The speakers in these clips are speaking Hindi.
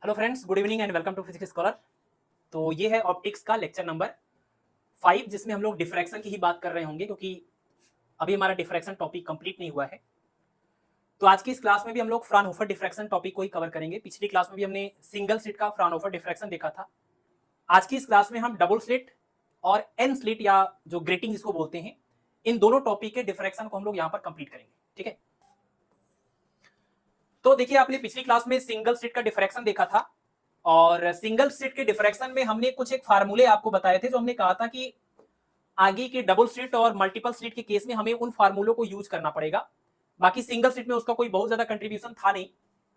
Hello friends, good evening and welcome to physics scholar. तो ये है ऑप्टिक्स का लेक्चर नंबर 5, जिसमें हम लोग डिफ्रैक्शन की ही बात कर रहे होंगे, क्योंकि अभी हमारा डिफ्रैक्शन टॉपिक कंप्लीट नहीं हुआ है। तो आज की इस क्लास में भी हम लोग फ्राउनहोफर डिफ्रैक्शन टॉपिक को ही कवर करेंगे। पिछली क्लास में भी हमने सिंगल स्लिट का फ्राउनहोफर डिफ्रैक्शन देखा था। आज की इस क्लास में हम डबल स्लिट और एन स्लिट या जो ग्रेटिंग जिसको बोलते हैं, इन दोनों टॉपिक के डिफ्रैक्शन को हम लोग यहाँ पर कंप्लीट करेंगे। ठीक है, तो देखिए, आपने पिछली क्लास में सिंगल स्लिट का डिफ्रैक्शन देखा था और सिंगल स्लिट के डिफ्रैक्शन में हमने कुछ एक फार्मूले आपको बताए थे, जो हमने कहा था कि आगे के डबल स्लिट और मल्टीपल स्लिट के केस में हमें उन फार्मूलों को यूज करना पड़ेगा। बाकी सिंगल स्लिट में उसका कोई बहुत ज्यादा कंट्रीब्यूशन था नहीं।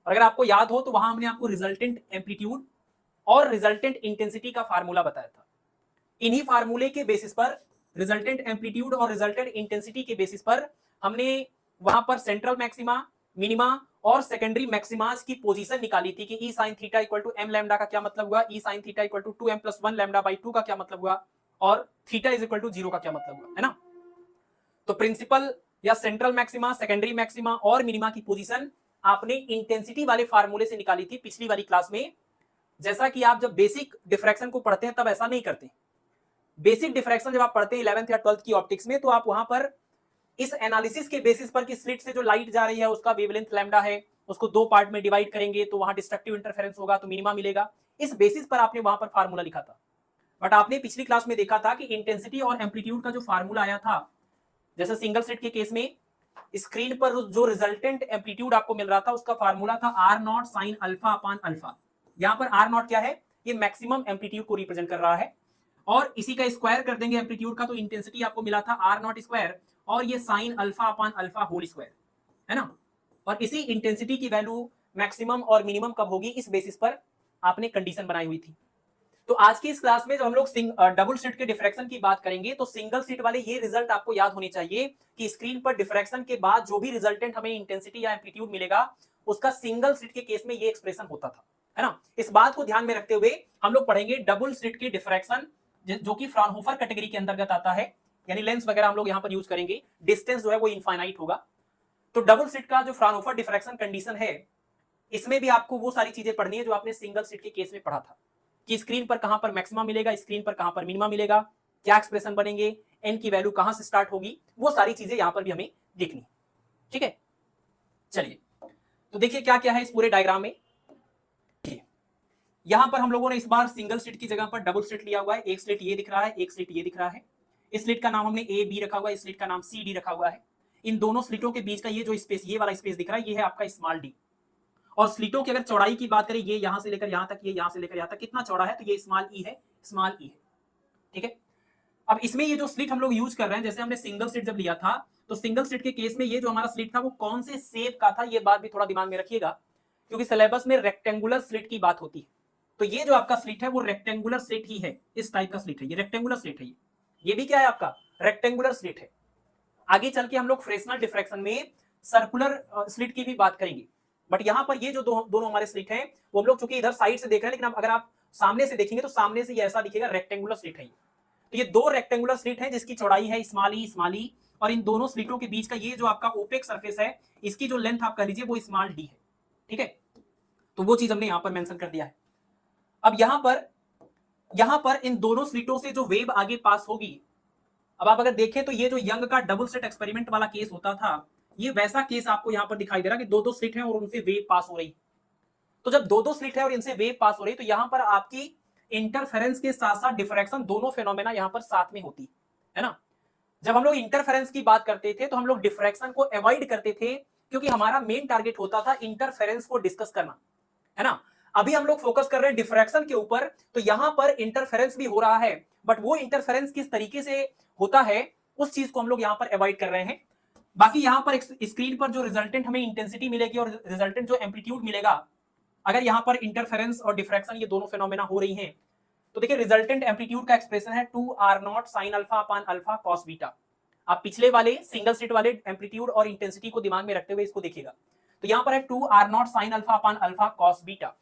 और अगर आपको याद हो तो वहां हमने आपको रिजल्टेंट एम्पलीट्यूड और रिजल्टेंट इंटेंसिटी का फार्मूला बताया था। इन्हीं फार्मूले के बेसिस पर, रिजल्टेंट एम्पलीट्यूड और रिजल्टेंट इंटेंसिटी के बेसिस पर, हमने वहां पर सेंट्रल मैक्सिमा, मिनिमा और सेकेंडरी मैक्सिमास की पोजीशन निकाली थी कि e sine theta equal to m lambda का क्या मतलब हुआ, e sine theta equal to 2m + 1 lambda by 2 का क्या मतलब हुआ, और थीटा इज इक्वल टू 0 का क्या मतलब हुआ, है ना। तो प्रिंसिपल या सेंट्रल मैक्सिमा, सेकेंडरी मैक्सिमा और मिनिमा की पोजीशन आपने इंटेंसिटी वाले फार्मूले से निकाली थी पिछली वाली क्लास में। जैसा कि आप जब बेसिक डिफ्रैक्शन को पढ़ते हैं तब ऐसा नहीं करते। बेसिक डिफ्रैक्शन जब आप पढ़ते हैं 11th या 12th की ऑप्टिक्स में, तो आप वहां पर इस एनालिसिस के बेसिस पर कि स्लिट से जो लाइट जा रही है उसका वेवलेंथ लैम्डा है, उसको दो पार्ट में डिवाइड करेंगे तो वहां डिस्ट्रक्टिव इंटरफेरेंस होगा तो मिनिमा मिलेगा। इस बेसिस पर आपने वहां पर फार्मूला लिखा था। बट आपने पिछली क्लास में देखा था कि इंटेंसिटी और एम्पलीट्यूड का जो फार्मूला आया था, जैसे सिंगल स्लिट के केस में स्क्रीन पर जो रिजल्टेंट एम्पलीट्यूड आपको मिल रहा था उसका फार्मूला था R naught sine alpha upon alpha. यहां पर आर नॉट क्या है? ये मैक्सिमम एम्पलीट्यूड को रिप्रेजेंट कर रहा है, और इसी का स्क्वायर कर देंगे एम्पलीट्यूड का, तो इंटेंसिटी आपको मिला था आर नॉट स्क्वायर, और ये sine alpha upon alpha whole square, है ना। और इसी इंटेंसिटी की वैल्यू मैक्सिमम और मिनिमम कब होगी, इस बेसिस पर आपने कंडीशन बनाई हुई थी। तो आज की इस क्लास में जब हम लोग डबल स्लिट के डिफ्रैक्शन की बात करेंगे, तो सिंगल स्लिट वाले ये रिजल्ट आपको याद होने चाहिए कि स्क्रीन पर डिफ्रैक्शन के बाद जो भी रिजल्टेंट हमें इंटेंसिटी या एम्पलीट्यूड मिलेगा, उसका सिंगल स्लिट के केस में ये एक्सप्रेशन होता था, है ना। इस बात को ध्यान में रखते हुए हम लोग पढ़ेंगे डबल स्लिट के डिफ्रैक्शन, जो कि फ्राउनहोफर कैटेगरी के अंतर्गत आता है। यानी लेंस वगैरह हम लोग यहाँ पर यूज करेंगे, डिस्टेंस जो है वो इनफाइनाइट होगा। तो डबल स्लिट का जो फ्राउनहोफर डिफ्रैक्शन कंडीशन है, इसमें भी आपको वो सारी चीजें पढ़नी है जो आपने सिंगल स्लिट के केस में पढ़ा था, कि स्क्रीन पर कहां पर मैक्सिमा मिलेगा, स्क्रीन पर कहां पर मिनिमा मिलेगा, क्या एक्सप्रेशन बनेंगे, एन की वैल्यू कहां से स्टार्ट होगी, वो सारी चीजें यहां पर भी हमें देखनी। ठीक है, चलिए तो देखिए क्या क्या है इस पूरे डायग्राम में। यहां पर हम लोगों ने इस बार सिंगल स्लिट की जगह पर डबल स्लिट लिया हुआ है। एक स्लिट ये दिख रहा है, एक स्लिट ये दिख रहा है। इस स्लिट का नाम हमने ए बी रखा हुआ है, इस स्लिट का नाम सी डी रखा हुआ है। इन दोनों स्लिटों के बीच का ये जो स्पेस, ये वाला स्पेस दिख रहा है, ये है आपका स्मॉल डी। और स्लिटों की अगर चौड़ाई की बात करें, ये यहां से लेकर यहां तक, ये यहां से लेकर यहां तक कितना चौड़ा है, तो ये स्मॉल ई है, स्मॉल ई है। ठीक है, अब इसमें ये जो स्लिट हम लोग यूज कर रहे हैं, जैसे हमने सिंगल स्लिट जब लिया था, तो सिंगल स्लिट के केस में ये जो हमारा स्लिट था वो कौन से शेप का था, ये बात भी थोड़ा दिमाग में रखिएगा, क्योंकि सिलेबस में रेक्टेंगुलर स्लिट की बात होती है। तो ये जो आपका स्लिट है वो रेक्टेंगुलर स्लिट ही है, इस टाइप का स्लिट है, ये रेक्टेंगुलर स्लिट है। ये भी क्या है आपका रेक्टेंगुलर स्लिट है। आगे चल के हम लोग फ्रेस्नेल डिफ्रैक्शन में सर्कुलर स्लिट की भी बात करेंगे। बट यहां पर ये जो दोनों हमारे स्लिट हैं, वो हम लोग चूंकि इधर साइड से देख रहे हैं, लेकिन अगर आप सामने से देखेंगे तो सामने से ये ऐसा दिखेगा, रेक्टेंगुलर स्लिट है। तो ये दो रेक्टेंगुलर स्लिट है जिसकी चौड़ाई है स्मॉल ई, और इन दोनों स्लिटों के बीच का ये जो आपका ओपेक सरफेस है, इसकी जो लेंथ आप कह लीजिए वो स्मॉल डी है। ठीक है, तो वो चीज हमने यहां पर मेंशन कर दिया है। अब यहां पर इन दोनों स्लिटों से जो वेव आगे पास होगी, अब आप अगर देखें तो ये जो यंग का डबल स्लिट एक्सपेरिमेंट वाला केस होता था, ये वैसा केस आपको यहां पर दिखाई दे रहा है कि दो दो स्लिट हैं और उनसे वेव पास हो रही। तो जब दो दो स्लिट है और इनसे वेव पास हो रही, तो यहां पर आपकी इंटरफेरेंस के साथ साथ डिफ्रैक्शन, दोनों फेनोमेना यहां पर साथ में होती है ना। जब हम लोग इंटरफेरेंस की बात करते थे तो हम लोग डिफ्रैक्शन को अवॉइड करते थे, क्योंकि हमारा मेन टारगेट होता था इंटरफेरेंस को डिस्कस करना, है ना। अभी हम लोग फोकस कर रहे हैं डिफ्रैक्शन के ऊपर, तो यहां पर इंटरफेरेंस भी हो रहा है, बट वो इंटरफेरेंस किस तरीके से होता है उस चीज को हम लोग यहां पर अवॉइड कर रहे हैं। बाकी यहां पर स्क्रीन पर जो रिजल्टेंट हमें इंटेंसिटी मिलेगी और रिजल्टेंट जो एम्पलीट्यूड मिलेगा, अगर यहां पर इंटरफेरेंस और डिफ्रैक्शन ये दोनों फेनोमेना हो रही हैं, तो देखिए रिजल्टेंट एम्पलीट्यूड का एक्सप्रेशन है 2r0 sin alpha upon alpha cos beta. आप पिछले वाले सिंगल स्लिट वाले एम्पलीट्यूड और इंटेंसिटी को दिमाग में रखते हुए इसको देखिएगा, तो यहां पर है 2r0 sin alpha upon alpha cos beta.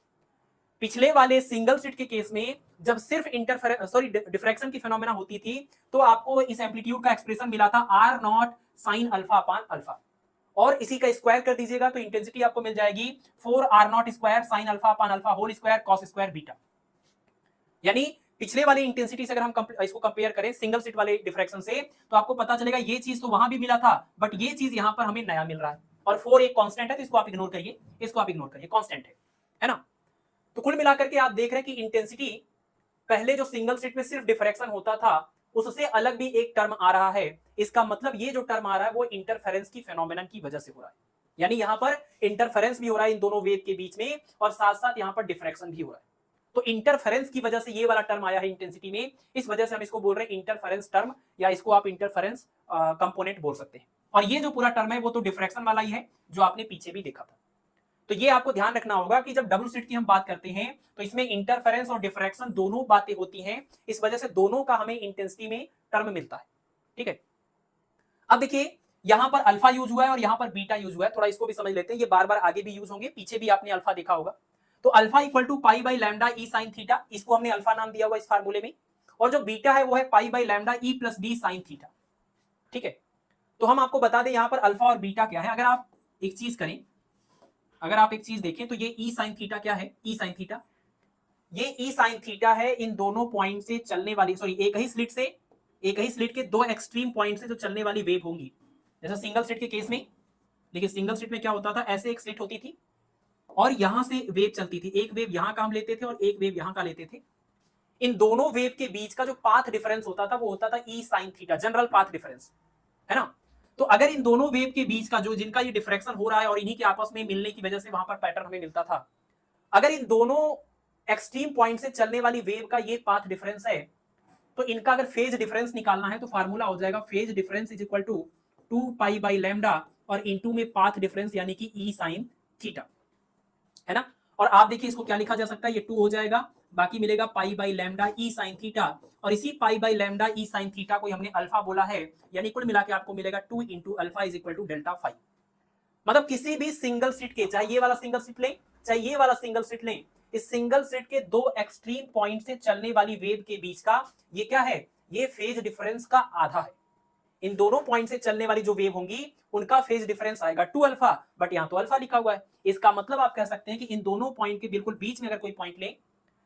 पिछले वाले सिंगल स्लिट के केस में जब सिर्फ डिफ्रैक्शन की फेनोमेना होती थी, तो आपको इस एम्पलीट्यूड का एक्सप्रेशन मिला था r0 sin alpha upon alpha. और इसी का स्क्वायर कर दीजिएगा तो इंटेंसिटी आपको मिल जाएगी 4r0 square sine alpha upon alpha whole square cos square beta. यानी पिछले वाली इंटेंसिटी से अगर हम इसको कंपेयर करें सिंगल स्लिट वाले डिफ्रैक्शन से, तो आपको पता चलेगा ये चीज तो वहां भी मिला था, बट ये चीज यहां पर हमें नया मिल रहा है। और 4 एक कांस्टेंट है, तो इसको आप इग्नोर करिए, इसको आप इग्नोर करिए, कांस्टेंट है ना। तो कुल मिलाकर के आप देख रहे हैं कि इंटेंसिटी पहले जो सिंगल स्लिट में सिर्फ डिफ्रैक्शन होता था उससे अलग भी एक टर्म आ रहा है। इसका मतलब ये जो टर्म आ रहा है वो इंटरफेरेंस की फेनोमेनन की वजह से हो रहा है। यानी यहां पर इंटरफेरेंस भी हो रहा है इन दोनों वेव के बीच में, और साथ साथ यहां पर डिफ्रैक्शन भी हो रहा है। तो इंटरफेरेंस की वजह से ये वाला टर्म आया है इंटेंसिटी में, इस वजह से हम इसको बोल रहे हैं इंटरफेरेंस टर्म, या इसको आप इंटरफेरेंस कंपोनेंट बोल सकते हैं। और ये जो पूरा टर्म है वो तो डिफ्रैक्शन वाला ही है जो आपने पीछे भी देखा था। तो ये आपको ध्यान रखना होगा कि जब डबल स्लिट की हम बात करते हैं तो इसमें इंटरफेरेंस और डिफ्रैक्शन दोनों बातें होती हैं, इस वजह से दोनों का हमें इंटेंसिटी में टर्म मिलता है। ठीक है, अब देखिए यहां पर अल्फा यूज हुआ है और यहां पर बीटा यूज हुआ है, थोड़ा इसको भी समझ लेते हैं। ये बार बार आगे भी यूज होंगे, पीछे भी आपने अल्फा देखा होगा। तो alpha equal to pi by lambda E sine theta, इसको हमने अल्फा नाम दिया हुआ इस फार्मूले में। और जो बीटा है वो है पाई by lambda e plus D sine theta. ठीक है, तो हम आपको बता दें यहां पर अल्फा और बीटा क्या है। अगर आप एक चीज करें, अगर आप एक चीज देखें तो ये ई साइन थीटा क्या है, ई साइन थीटा, ये ई साइन थीटा है इन दोनों पॉइंट से चलने वाली, सॉरी एक ही स्लिट से, एक ही स्लिट के दो एक्सट्रीम पॉइंट से जो चलने वाली वेव होंगी। जैसे सिंगल स्लिट के केस में, देखिए सिंगल स्लिट में क्या होता था, ऐसे एक स्लिट होती थी और यहां से वेव चलती थी, एक वेव यहां का हम लेते थे और एक वेव यहां का लेते थे। इन दोनों वेव के बीच का जो पाथ डिफरेंस होता था वो होता था e sine theta, general path difference, है ना। तो अगर इन दोनों वेव के बीच का जो, जिनका ये डिफ्रैक्शन हो रहा है और इन्हीं के आपस में मिलने की वजह से वहां पर पैटर्न हमें मिलता था, अगर इन दोनों एक्सट्रीम पॉइंट से चलने वाली वेव का ये पाथ डिफरेंस है, तो इनका अगर फेज डिफरेंस निकालना है तो फार्मूला हो जाएगा phase difference is equal to 2 pi by lambda और इनटू में पाथ डिफरेंस यानी कि ई साइन थीटा, है ना। और आप देखिए इसको क्या लिखा जा सकता है, ये 2 हो जाएगा, बाकी मिलेगा पाई by lambda E sine theta, और इसी पाई by lambda E sine theta को हमने अल्फा बोला है, यानी कुल मिला के आपको मिलेगा 2 into alpha is equal to delta phi. मतलब किसी भी सिंगल स्लिट के, चाहे ये वाला सिंगल स्लिट लें चाहे ये वाला सिंगल स्लिट लें, इस सिंगल स्लिट के दो एक्सट्रीम पॉइंट से चलने वाली वेव के बीच का ये क्या है, ये फेज डिफरेंस का आधा है। इन दोनों पॉइंट से चलने वाली जो वेव होंगी उनका फेज डिफरेंस आएगा 2 अल्फा, बट यहां तो अल्फा लिखा हुआ है। इसका मतलब आप कह सकते हैं कि इन दोनों पॉइंट के बिल्कुल बीच में अगर कोई पॉइंट ले,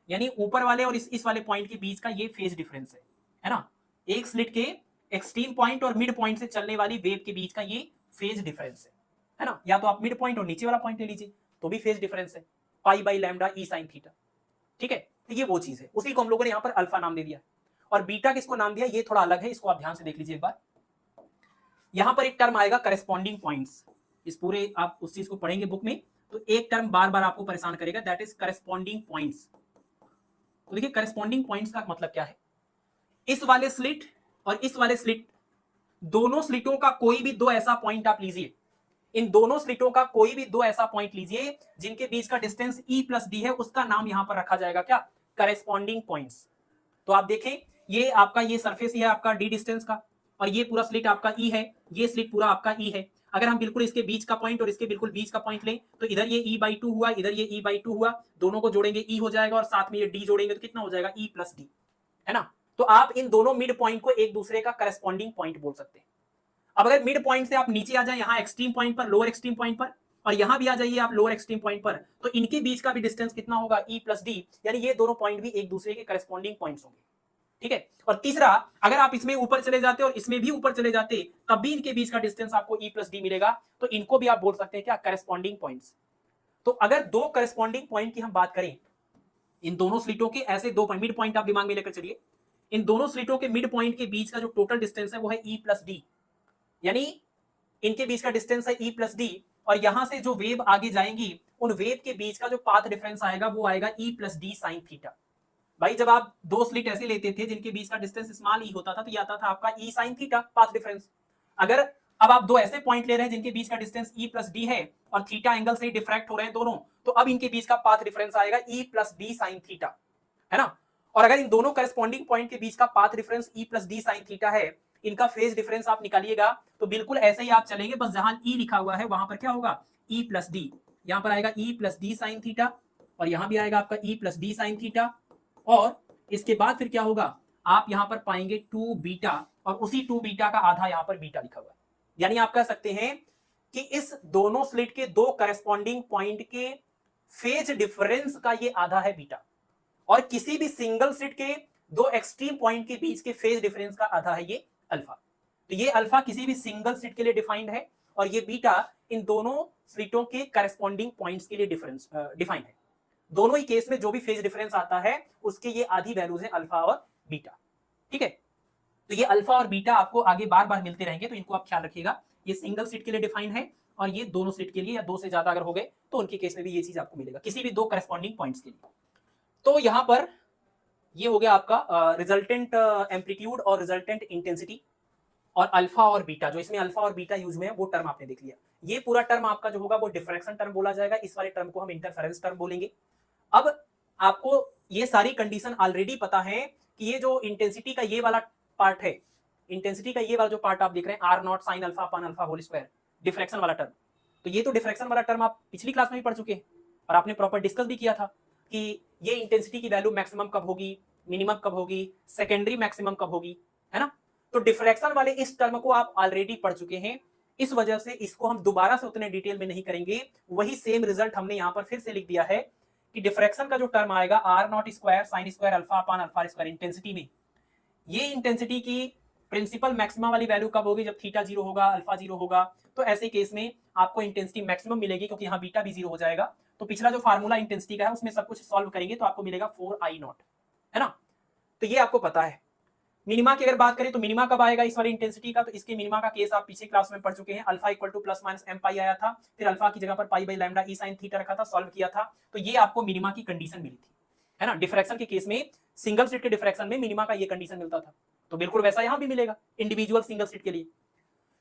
यानी ऊपर वाले और इस वाले पॉइंट के बीच का ये फेज डिफरेंस है ना। एक स्लिट के एक्सट्रीम पॉइंट और मिड पॉइंट से चलने वाली वेव के बीच का ये फेज डिफरेंस है ना। या तो आप मिड पॉइंट और नीचे वाला पॉइंट ले लीजिए तो भी फेज डिफरेंस है, पाई by lambda E sine theta. ठीक है, तो ये वो चीज है, उसी को हम लोगों ने यहाँ पर अल्फा नाम दे दिया। और बीटा किसको नाम दिया ये थोड़ा अलग है, इसको आप ध्यान से देख लीजिए एक बार। यहां पर एक टर्म आएगा करेस्पॉन्डिंग पॉइंट्स, इस पूरे आप उस चीज को पढ़ेंगे बुक में तो एक टर्म बार बार आपको परेशान करेगा, दैट इज करेस्पॉन्डिंग पॉइंट्स। तो देखिए करेस्पॉन्डिंग पॉइंट्स का मतलब क्या है, इस वाले स्लिट और इस वाले स्लिट, दोनों स्लिटों का कोई भी दो ऐसा पॉइंट आप लीजिए, इन दोनों स्लिटों का कोई भी दो ऐसा पॉइंट लीजिए जिनके बीच का डिस्टेंस ई प्लस डी है, उसका नाम यहां पर रखा जाएगा क्या, करेस्पॉन्डिंग पॉइंट्स। तो आप देखें ये आपका ये सरफेस ही है आपका डी डिस्टेंस का, और ये पूरा स्लिट आपका ई है, ये स्लिट पूरा आपका ई है। अगर हम बिल्कुल इसके बीच का पॉइंट और इसके बिल्कुल बीच का पॉइंट लें तो इधर ये ई बाई 2 हुआ, इधर ये ई बाई 2 हुआ, दोनों को जोड़ेंगे ई हो जाएगा और साथ में ये डी जोड़ेंगे तो कितना हो जाएगा ई प्लस डी, है ना। तो आप इन दोनों मिड पॉइंट को एक दूसरे का करेस्पॉन्डिंग पॉइंट बोल सकते हैं। अब अगर मिड पॉइंट से आप नीचे आ जाए यहाँ एक्सट्रीम पॉइंट पर, लोअर एक्सट्रीम पॉइंट पर, और यहां भी आ जाइए आप लोअर एक्सट्रीम पॉइंट पर, तो इनके बीच का भी डिस्टेंस कितना होगा ई प्लस डी, यानी ये दोनों पॉइंट भी एक दूसरे के करेस्पॉन्डिंग पॉइंट्स होंगे। ठीक है, और तीसरा अगर आप इसमें ऊपर चले जाते और इसमें भी ऊपर चले जाते तब भी इनके बीच का डिस्टेंस आपको ई प्लस डी मिलेगा, तो इनको भी आप बोल सकते हैं क्या, करेस्पॉन्डिंग पॉइंट्स। तो अगर दो करेस्पॉन्डिंग पॉइंट की हम बात करें, इन दोनों स्लिटों के ऐसे दो मिड पॉइंट आप दिमाग में लेकर चलिए, इन दोनों स्लिटों के मिड पॉइंट के बीच का जो टोटल डिस्टेंस है वो है ई प्लस डी, यानी इनके बीच का डिस्टेंस है ई प्लस डी, और यहां से जो वेव आगे जाएंगी उन वेव के बीच का जो पाथ डिफरेंस आएगा वो आएगा ई प्लस डी साइन थीटा। भाई जब आप दो स्लिट ऐसे लेते थे जिनके बीच का डिस्टेंस स्मॉल ई होता था तो ये आता था आपका ई साइन थीटा पाथ डिफरेंस। अगर अब आप दो ऐसे पॉइंट ले रहे हैं जिनके बीच का डिस्टेंस ई प्लस डी है और थीटा एंगल से डिफ्रैक्ट हो रहे हैं दोनों, तो अब इनके बीच का पाथ डिफरेंस आएगा ई प्लस डी साइन थीटा, है ना। और अगर इन दोनों करेस्पॉन्डिंग पॉइंट के बीच का पाथ डिफरेंस ई प्लस डी साइन थीटा है, इनका फेज डिफरेंस आप निकालिएगा तो बिल्कुल ऐसे ही आप चलेंगे, बस जहां ई लिखा हुआ है वहां पर क्या होगा ई प्लस डी, यहां पर आएगा ई प्लस डी साइन थीटा और यहां भी आएगा आपका e plus D sine theta, और इसके बाद फिर क्या होगा, आप यहां पर पाएंगे 2 बीटा और उसी 2 बीटा का आधा यहां पर बीटा लिखा हुआ है। यानी आप कह सकते हैं कि इस दोनों स्लिट के दो करस्पॉन्डिंग पॉइंट के फेज डिफरेंस का ये आधा है बीटा, और किसी भी सिंगल स्लिट के दो एक्सट्रीम पॉइंट के बीच के फेज डिफरेंस का आधा है ये अल्फा। तो ये अल्फा किसी भी सिंगल स्लिट के लिए डिफाइंड है, और ये बीटा इन दोनों स्लिटों के करस्पॉन्डिंग पॉइंट्स के लिए डिफाइंड है। दोनों ही केस में जो भी फेज डिफरेंस आता है उसके ये आधी वैल्यूज है अल्फा और बीटा। ठीक है, तो ये अल्फा और बीटा आपको आगे बार बार मिलते रहेंगे, तो इनको आप ख्याल रखिएगा। ये सिंगल स्लिट के लिए डिफाइन है, और ये दोनों स्लिट के लिए या दो से ज्यादा अगर हो गए तो उनके केस में भी ये चीज आपको मिलेगा किसी भी दो करस्पॉन्डिंग पॉइंट्स के लिए। तो यहां पर ये हो गया आपका रिजल्टेंट एम्पलीट्यूड और रिजल्टेंट इंटेंसिटी, और अल्फा और बीटा, जो इसमें अल्फा और बीटा यूज में है वो टर्म आपने देख लिया। ये पूरा टर्म आपका जो होगा वो डिफ्रैक्शन टर्म बोला जाएगा, इस वाले टर्म को हम इंटरफेरेंस टर्म बोलेंगे। अब आपको ये सारी कंडीशन ऑलरेडी पता है कि ये जो इंटेंसिटी का ये वाला पार्ट है, इंटेंसिटी का ये वाला जो पार्ट आप देख रहे हैं R naught sine alpha upon alpha whole square, diffraction वाला टर्म, तो ये तो डिफ्रैक्शन वाला टर्म आप पिछली क्लास में भी पढ़ चुके हैं और आपने प्रॉपर डिस्कस भी किया था कि ये इंटेंसिटी की वैल्यू मैक्सिमम कब होगी, मिनिमम कब होगी, सेकेंडरी मैक्सिमम कब होगी, है ना। तो डिफ्रैक्शन वाले इस टर्म को आप ऑलरेडी पढ़ चुके हैं, इस वजह से इसको हम दोबारा से उतने डिटेल में नहीं करेंगे। वही सेम रिजल्ट हमने यहां पर फिर से लिख दिया है कि डिफ्रैक्शन का जो टर्म आएगा R naught square sine square alpha upon alpha square intensity में, ये इंटेंसिटी की प्रिंसिपल मैक्सिमम वाली वैल्यू कब होगी, जब थीटा 0 होगा अल्फा 0 होगा, तो ऐसे केस में आपको इंटेंसिटी मैक्सिमम मिलेगी क्योंकि यहाँ बीटा भी 0 हो जाएगा। तो पिछला जो फार्मूला इंटेंसिटी का है उसमें सब कुछ सॉल्व करेंगे तो आपको मिलेगा 4I नॉट, है ना। तो ये आपको पता है। मिनिमा की अगर बात करें तो मिनिमा कब आएगा इस वाली इंटेंसिटी का, तो इसके मिनिमा का केस आप पिछले क्लास में पढ़ चुके हैं। Alpha equal to plus minus M pi आया था, फिर अल्फा की जगह पर pi by lambda E sine theta रखा था, सॉल्व किया था, तो ये आपको मिनिमा की कंडीशन मिली थी, है ना। डिफ्रैक्शन के केस में सिंगल स्लिट के डिफ्रैक्शन में मिनिमा का ये कंडीशन मिलता था, तो बिल्कुल वैसा यहां भी मिलेगा इंडिविजुअल सिंगल स्लिट के लिए।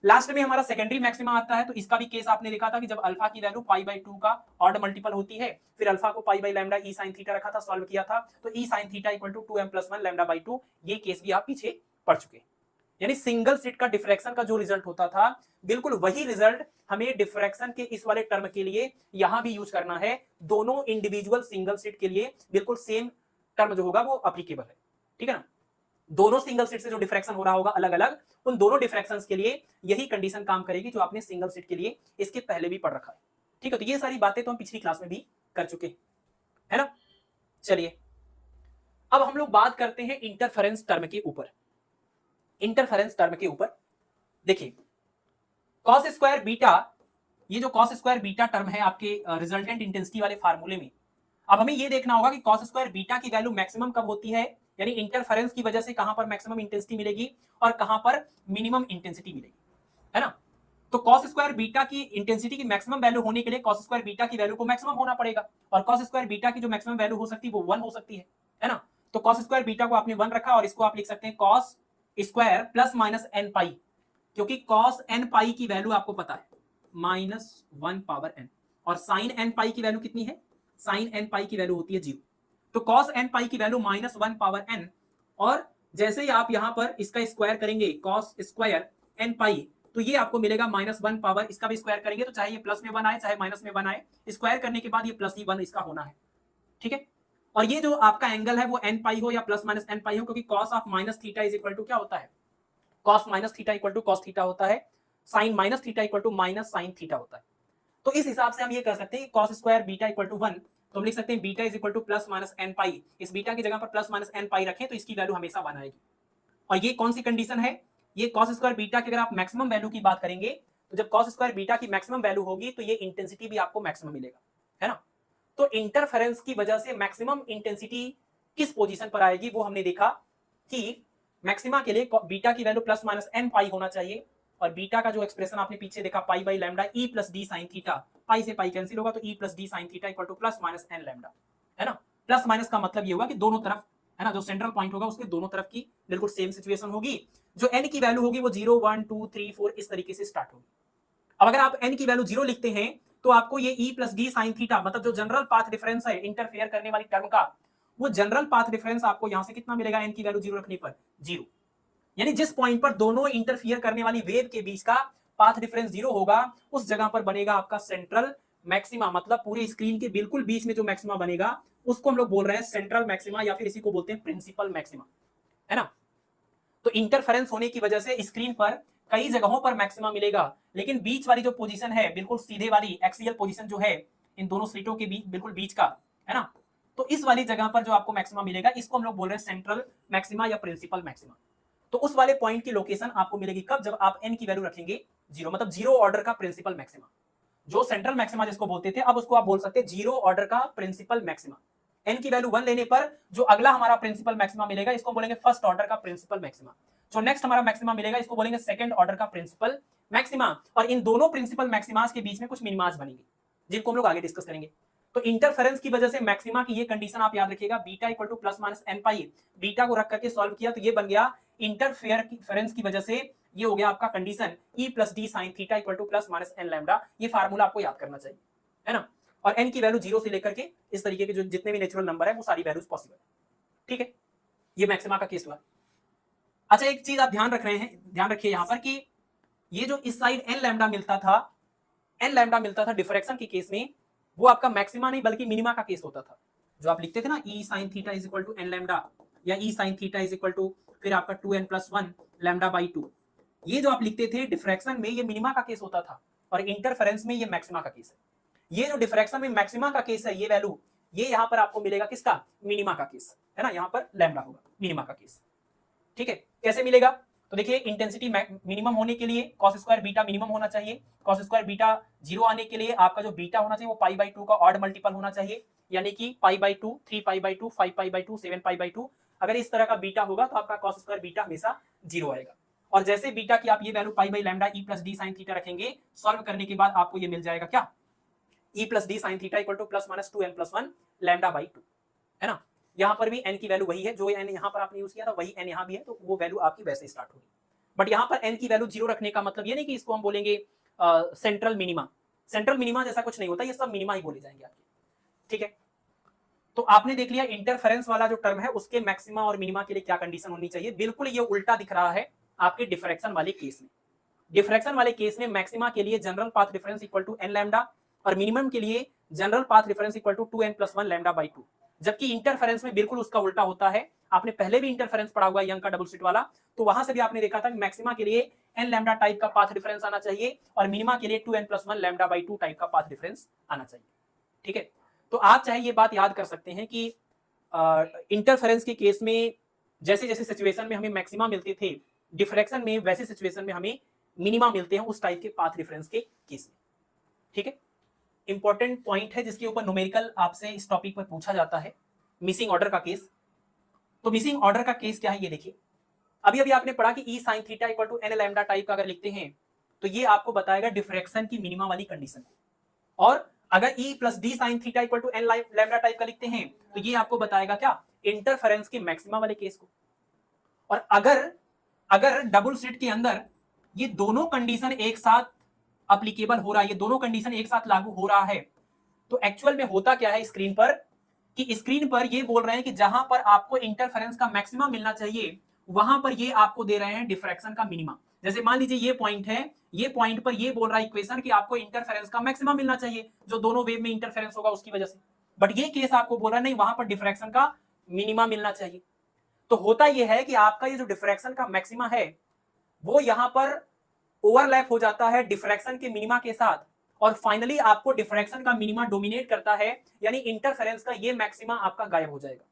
लास्ट में हमारा सेकेंडरी मैक्सिमा आता है, तो इसका भी केस आपने देखा था कि जब अल्फा की वैल्यू पाई बाई 2 का ऑड मल्टीपल होती है, फिर अल्फा को pi by lambda E sine theta रखा था, सॉल्व किया था, तो e sine theta equal to 2m plus 1 lambda by 2, ये केस भी आप पीछे पढ़ चुके। यानी सिंगल स्लिट का डिफ्रैक्शन का जो रिजल्ट होता था बिल्कुल वही रिजल्ट हमें डिफ्रैक्शन के इस वाले टर्म के लिए यहां भी यूज करना है। दोनों इंडिविजुअल सिंगल स्लिट के लिए बिल्कुल सेम टर्म जो होगा वो अप्लीकेबल है, ठीक है ना। दोनों सिंगल स्लिट से जो डिफ्रैक्शन हो रहा होगा अलग अलग, उन दोनों डिफ्रैक्शंस के लिए यही कंडीशन काम करेगी जो आपने सिंगल स्लिट के लिए इसके पहले भी पढ़ रखा है, ठीक है। तो ये सारी बातें तो हम पिछली क्लास में भी कर चुके हैं, है ना। चलिए अब हम लोग बात करते हैं इंटरफेरेंस टर्म के ऊपर। इंटरफेरेंस टर्म के ऊपर देखिए कॉस स्क्वायर बीटा, ये जो कॉस स्क्वायर बीटा टर्म है आपके रिजल्टेंट इंटेंसिटी वाले फार्मूले में, अब हमें ये देखना होगा कि कॉस स्क्वायर बीटा की वैल्यू मैक्सिमम कब होती है, यानी इंटरफेरेंस की वजह से कहां पर मैक्सिमम इंटेंसिटी मिलेगी और कहां पर मिनिमम इंटेंसिटी मिलेगी, है ना। तो कॉस स्क्वायर बीटा की इंटेंसिटी की मैक्सिमम वैल्यू होने के लिए कॉस स्क्वायर बीटा की वैल्यू को मैक्सिमम होना पड़ेगा, और कॉस स्क्वायर बीटा की जो मैक्सिमम वैल्यू हो सकती है वो 1 हो सकती है ना। तो कॉस स्क्वायर बीटा को आपने 1 रखा और इसको आप लिख सकते हैं cos square plus minus n pi, क्योंकि कॉस एन पाई की वैल्यू आपको पता है -1 पावर एन, और साइन एन पाई की वैल्यू कितनी है, साइन एन पाई की वैल्यू होती है 0। तो कॉस एन पाई की वैल्यू -1 पावर एन, और जैसे ही आप यहां पर इसका स्क्वायर करेंगे कॉस स्क्वायर एन पाई, तो ये आपको मिलेगा -1 पावर, इसका भी स्क्वायर करेंगे तो चाहे ये प्लस में 1 आए चाहे माइनस में 1 आए, स्क्वायर करने के बाद ये प्लस ही 1 इसका होना है, ठीक है। और ये जो आपका एंगल है वो एन पाई हो या प्लस माइनस एन पाई हो, क्योंकि cos of minus theta is equal to क्या होता है, cos minus theta equal to cos theta होता है, sine minus theta equal to minus sine theta होता है। तो इस हिसाब से हम ये कर सकते हैं cos square beta equal to 1, तो हम लिख सकते हैं beta is equal to plus minus n pi, इस बीटा की जगह पर प्लस माइनस एन पाई रखें तो इसकी वैल्यू हमेशा 1 आएगी। और ये कौन सी कंडीशन है, ये कॉस स्क्वायर बीटा की अगर आप मैक्सिमम वैल्यू की बात करेंगे, तो जब कॉस स्क्वायर बीटा की मैक्सिमम वैल्यू होगी तो ये इंटेंसिटी भी आपको मैक्सिमम मिलेगा, है ना। तो इंटरफेरेंस की वजह से मैक्सिमम इंटेंसिटी किस पोजीशन पर आएगी वो हमने देखा कि मैक्सिमा के लिए बीटा की वैल्यू प्लस माइनस एन पाई होना चाहिए, और बीटा का जो एक्सप्रेशन आपने पीछे देखा pi by lambda e plus D sine theta, pi से पाई कैंसिल होगा तो e plus D sine theta equal to plus minus N lambda, है ना। प्लस माइनस का मतलब ये होगा कि दोनों तरफ, है ना, जो सेंट्रल पॉइंट होगा उसके दोनों तरफ की बिल्कुल सेम सिचुएशन होगी। जो एन की वैल्यू होगी वो 0 1 2 3 4 इस तरीके से स्टार्ट होगी। अब अगर आप एन की वैल्यू 0 लिखते हैं तो आपको ये ई प्लस डी साइन थीटा, मतलब जो जनरल पाथ डिफरेंस है इंटरफेयर करने वाली टर्म का, वो जनरल पाथ डिफरेंस आपको यहां से कितना मिलेगा, एन की वैल्यू 0 रखने पर 0। यानी जिस पॉइंट पर दोनों इंटरफियर करने वाली वेव के बीच का पाथ डिफरेंस 0 होगा उस जगह पर बनेगा आपका सेंट्रल मैक्सिमा, मतलब पूरी स्क्रीन के बिल्कुल बीच में जो मैक्सिमा बनेगा उसको हम लोग बोल रहे हैं सेंट्रल मैक्सिमा, या फिर इसी को बोलते हैं प्रिंसिपल मैक्सिमा, है ना। तो इंटरफेरेंस होने की वजह से स्क्रीन पर कई जगहों पर मैक्सिमा मिलेगा, लेकिन बीच वाली जो पोजीशन है, बिल्कुल सीधे वाली एक्सियल पोजीशन जो है इन दोनों स्लिटों के बीच, बिल्कुल बीच का, है ना, तो इस वाली जगह पर जो आपको मैक्सिमा मिलेगा, इसको हम लोग बोल रहे हैं सेंट्रल मैक्सिमा या प्रिंसिपल मैक्सिमा। तो उस वाले पॉइंट की लोकेशन आपको मिलेगी कब, जब आप n की वैल्यू रखेंगे 0, मतलब 0 ऑर्डर का प्रिंसिपल मैक्सिमा। जो सेंट्रल मैक्सिमा जिसको बोलते थे, अब उसको आप बोल सकते हैं 0 ऑर्डर का प्रिंसिपल मैक्सिमा। n की वैल्यू 1 लेने पर जो अगला हमारा प्रिंसिपल मैक्सिमा मिलेगा, इसको बोलेंगे फर्स्ट ऑर्डर का प्रिंसिपल मैक्सिमा। जो नेक्स्ट हमारा मैक्सिमा मिलेगा, इसको बोलेंगे सेकंड ऑर्डर का प्रिंसिपल मैक्सिमा। और इन दोनों प्रिंसिपल मैक्सिमास के बीच में कुछ मिनिमास बनेंगे, जिनको हम लोग आगे डिस्कस करेंगे। तो इंटरफेरेंस की वजह से मैक्सिमा की ये कंडीशन आप याद रखिएगा, beta equal to plus minus n pi. Beta को रख करके सॉल्व किया तो ये बन गया इंटरफेरेंस की वजह से ये हो गया आपका condition E plus D sine theta equal to plus minus N lambda. ये फार्मूला आपको याद करना चाहिए, है ना। और n की वैल्यू 0 से लेकर के इस तरीके के जो जितने भी नेचुरल नंबर है वो सारी वैल्यूज पॉसिबल, ठीक है। ये मैक्सिमा का केस हुआ। अच्छा, एक चीज आप ध्यान रख रहे हैं, ध्यान रखिए यहां पर कि ये जो इस साइड n लैम्डा मिलता था डिफ्रैक्शन के केस में, वो आपका मैक्सिमा नहीं बल्कि मिनिमा का केस होता था। जो आप लिखते थे ना E sin theta is equal to n lambda, या E sin theta is equal to फिर आपका 2n प्लस 1 लैम्डा बाई 2, ये जो आप लिखते थे डिफ्रैक्शन में, ये मिनिमा का केस होता था, और इंटरफेरेंस में ये मैक्सिमा का केस है। ये जो डिफ्रैक्शन में मैक्सिमा का केस है, ये वैल्यू ये यहां पर आपको मिलेगा किसका, मिनिमा का केस, है ना। यहां पर लैम्डा होगा मिनिमा का केस, ठीक है। कैसे मिलेगा, तो देखिए इंटेंसिटी मिनिमम होने के लिए कॉस स्क्वायर बीटा मिनिमम होना चाहिए। कॉस स्क्वायर बीटा 0 आने के लिए आपका जो बीटा होना चाहिए वो पाई बाई 2 का ऑड मल्टीपल होना चाहिए, यानी कि पाई by 2, 3 pi by 2, 5 pi by 2, 7 pi by 2। अगर इस तरह का बीटा होगा तो आपका कॉस स्क्वायर बीटा हमेशा 0 आएगा। और जैसे बीटा की आप ये value pi by lambda e plus D sine theta रखेंगे, सॉल्व करने के बाद आपको ये मिल जाएगा क्या, ई plus D sine theta equal to plus minus 2n plus 1 lambda by 2, है ना। यहाँ पर भी n की वैल्यू वही है, जो n यहाँ पर आपने यूज किया था वही n यहाँ भी है, तो वो वैल्यू आपकी वैसे स्टार्ट होगी। बट यहाँ पर n की वैल्यू 0 रखने का मतलब ये नहीं कि इसको हम बोलेंगे सेंट्रल मिनिमा। सेंट्रल मिनिमा जैसा कुछ नहीं होता, ये सब मिनिमा ही बोले जाएंगे आपके, ठीक है। तो आपने देख लिया इंटरफेरेंस वाला जो टर्म है उसके मैक्सिमा और मिनिमा के लिए क्या कंडीशन होनी चाहिए। बिल्कुल ये उल्टा दिख रहा है आपके डिफ्रैक्शन वाले केस में। डिफ्रैक्शन वाले केस में मैक्सिमा के लिए general path difference equal to n lambda, और मिनिमम के लिए general path difference equal to 2n plus 1 lambda by 2। जबकि इंटरफेरेंस में बिल्कुल उसका उल्टा होता है। आपने पहले भी इंटरफेरेंस पढ़ा हुआ यंग का डबल स्लिट वाला, तो वहां से भी आपने देखा था कि मैक्सिमा के लिए n लैम्डा टाइप का पाथ डिफरेंस आना चाहिए, और मिनिमा के लिए 2n plus 1 lambda by 2 type का पाथ डिफरेंस आना चाहिए, ठीक है। तो आप चाहे ये बात याद कर सकते हैं कि इंटरफेरेंस के केस में जैसे जैसे सिचुएशन में हमें मैक्सिमा मिलते थे, डिफ्रैक्शन में वैसे सिचुएशन में हमें मिनिमा मिलते हैं उस टाइप के पाथ डिफरेंस के केस में, ठीक है। इंपॉर्टेंट पॉइंट है जिसके ऊपर न्यूमेरिकल आपसे इस टॉपिक पर पूछा जाता है, मिसिंग ऑर्डर का केस। तो मिसिंग ऑर्डर का केस क्या है ये देखिए। अभी अभी आपने पढ़ा कि E sin theta equal to n lambda type का अगर लिखते हैं तो ये आपको बताएगा डिफ्रैक्शन की मिनिमा वाली कंडीशन। और अगर E plus D sine theta equal to n lambda type का लिखते हैं तो ये आपको बताएगा क्या, इंटरफेरेंस के मैक्सिमा वाले केस को। और अगर डबल स्लिट के अंदर ये दोनों कंडीशन एक साथ अप्लीकेबल हो रहा है, ये दोनों कंडीशन एक साथ लागू हो रहा है, तो एक्चुअल में होता क्या है स्क्रीन पर, कि स्क्रीन पर ये बोल रहे हैं कि जहां पर आपको इंटरफेरेंस का मैक्सिमम मिलना चाहिए वहां पर ये आपको दे रहे हैं डिफ्रैक्शन का मिनिमम। जैसे मान लीजिए ये पॉइंट है, ये पॉइंट पर ये बोल रहा है इक्वेशन कि आपको इंटरफेरेंस का मैक्सिमम मिलना चाहिए जो दोनों वेव में इंटरफेरेंस होगा उसकी वजह से, बट ये केस आपको बोल रहा है नहीं, वहां पर डिफ्रैक्शन का मिनिमम मिलना चाहिए। तो होता यह है कि आपका ये जो डिफ्रैक्शन का मैक्सिमा है वो यहां पर ओवरलैप हो जाता है डिफ्रैक्शन के मिनिमा के साथ, और फाइनली आपको डिफ्रैक्शन का मिनिमा डोमिनेट करता है, यानी इंटरफेरेंस का ये मैक्सिमा आपका गायब हो जाएगा।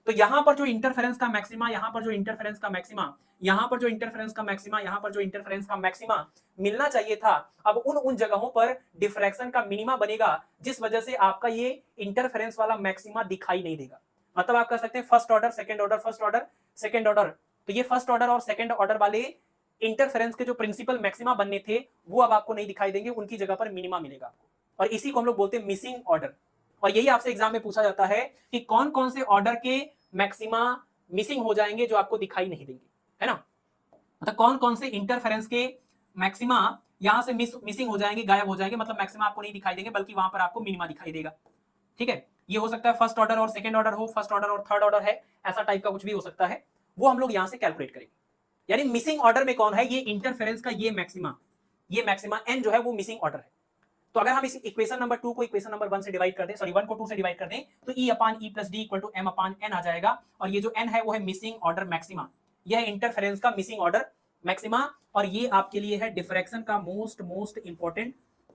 तो यहां पर जो इंटरफेरेंस का मैक्सिमा, यहां पर जो इंटरफेरेंस का मैक्सिमा, यहां पर जो इंटरफेरेंस का मैक्सिमा, यहां पर जो इंटरफेरेंस का मैक्सिमा मिलना चाहिए था, अब उन जगहों पर डिफ्रैक्शन का मिनिमा बनेगा, जिस वजह से आपका ये इंटरफेरेंस वाला मैक्सिमा दिखाई नहीं देगा। मतलब आप कह सकते हैं first order second order, first order second order. तो ये फर्स्ट ऑर्डर और सेकंड ऑर्डर वाले इंटरफेरेंस के जो प्रिंसिपल मैक्सिमा बनने थे वो अब आपको नहीं दिखाई देंगे, उनकी जगह पर मिनिमा मिलेगा आपको, और इसी को हम लोग बोलते हैं मिसिंग ऑर्डर। और यही आपसे एग्जाम में पूछा जाता है कि कौन कौन से ऑर्डर के मैक्सिमा मिसिंग हो जाएंगे जो आपको दिखाई नहीं देंगे, है ना। मतलब कौन कौन से इंटरफेरेंस के मैक्सिमा यहां से मिसिंग हो जाएंगे, गायब हो जाएंगे, मतलब मैक्सिमा आपको नहीं दिखाई देंगे बल्कि वहां पर आपको मिनिमा दिखाई देगा, ठीक है। ये हो सकता है फर्स्ट ऑर्डर और सेकंड ऑर्डर हो, फर्स्ट ऑर्डर और थर्ड ऑर्डर है, ऐसा टाइप का कुछ भी हो सकता है, वो हम लोग यहां से कैलकुलेट करेंगे। यानी मिसिंग ऑर्डर में कौन है, ये इंटरफेरेंस का ये मैक्सिमा n जो है वो मिसिंग ऑर्डर है। तो अगर हम इस इक्वेशन नंबर 2 को इक्वेशन नंबर 1 से डिवाइड कर दें, सॉरी 1 को 2 से डिवाइड कर दें, तो E upon E plus D equal to m upon n आ जाएगा, और ये जो n है वो है मिसिंग ऑर्डर मैक्सिमा, यह इंटरफेरेंस का मिसिंग ऑर्डर मैक्सिमा, और ये आपके लिए है डिफ्रैक्शन का मोस्ट इंपॉर्टेंट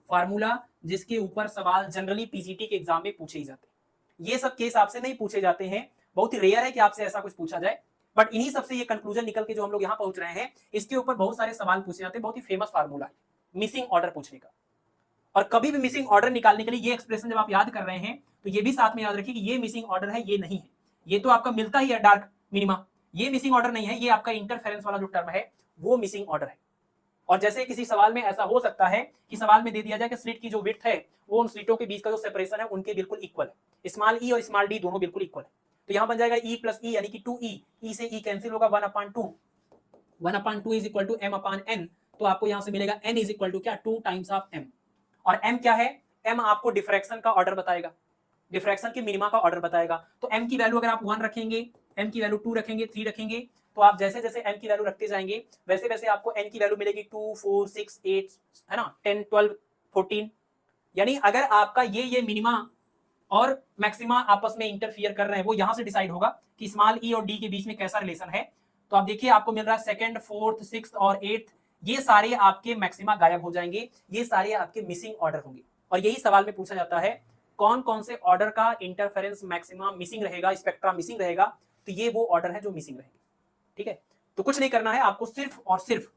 फार्मूला, जिसके ऊपर सवाल जनरली पीसीटी के एग्जाम में पूछे ही जाते हैं। ये सब केस आपसे नहीं पूछे जाते हैं, बहुत ही रेयर है कि आपसे ऐसा कुछ पूछा जाए, बट इन्हीं सबसे ये कंक्लूजन निकल के जो हम लोग यहाँ पहुंच रहे हैं, इसके ऊपर बहुत सारे सवाल पूछे जाते हैं। बहुत ही फेमस फार्मूला है मिसिंग ऑर्डर पूछने का। और कभी भी मिसिंग ऑर्डर निकालने के लिए ये एक्सप्रेशन जब आप याद कर रहे हैं तो ये भी साथ में याद रखिए कि ये मिसिंग ऑर्डर है, ये नहीं है। ये तो आपका मिलता ही है डार्क मिनिमा, ये मिसिंग ऑर्डर नहीं है, ये आपका इंटरफेरेंस वाला जो टर्म है वो मिसिंग ऑर्डर है। और जैसे किसी सवाल में ऐसा हो सकता है कि सवाल में दे दिया जाए कि स्लिट की जो विड्थ है वो उन स्लिटों के बीच का जो सेपरेशन है उनके बिल्कुल इक्वल है, स्मॉल ई और स्मॉल डी दोनों बिल्कुल इक्वल है। तो यहां बन जाएगा ई प्लस ई यानी कि 2e, ई से ई कैंसिल होगा, 1/2, 1/2 is equal to m upon n। तो आपको यहां से मिलेगा n इज इक्वल टू क्या, 2 टाइम्स ऑफ m। और m क्या है, m आपको डिफ्रैक्शन का ऑर्डर बताएगा, डिफ्रैक्शन के मिनिमा का ऑर्डर बताएगा। तो m की वैल्यू अगर आप 1 रखेंगे, m की वैल्यू 2 रखेंगे, 3 रखेंगे, तो आप जैसे जैसे m की वैल्यू रखते जाएंगे वैसे वैसे आपको n की वैल्यू मिलेगी 2, 4, 6, 8, है ना, 10, 12, 14। यानी अगर आपका ये मिनिमा और मैक्सिमा आपस में इंटरफियर कर रहे हैं, वो यहां से डिसाइड होगा कि स्मॉल ई और डी के बीच में कैसा रिलेशन है। तो आप देखिए आपको मिल रहा है सेकंड, फोर्थ, सिक्स्थ और एट्थ, ये सारे आपके मैक्सिमा गायब हो जाएंगे, ये सारे आपके मिसिंग ऑर्डर होंगे। और यही सवाल में पूछा जाता है कौन कौन से ऑर्डर का इंटरफेरेंस मैक्सिमा मिसिंग रहेगा, स्पेक्ट्रा मिसिंग रहेगा, तो ये वो ऑर्डर है जो मिसिंग रहेंगे। ठीक है, तो कुछ नहीं करना है, आपको सिर्फ और सिर्फ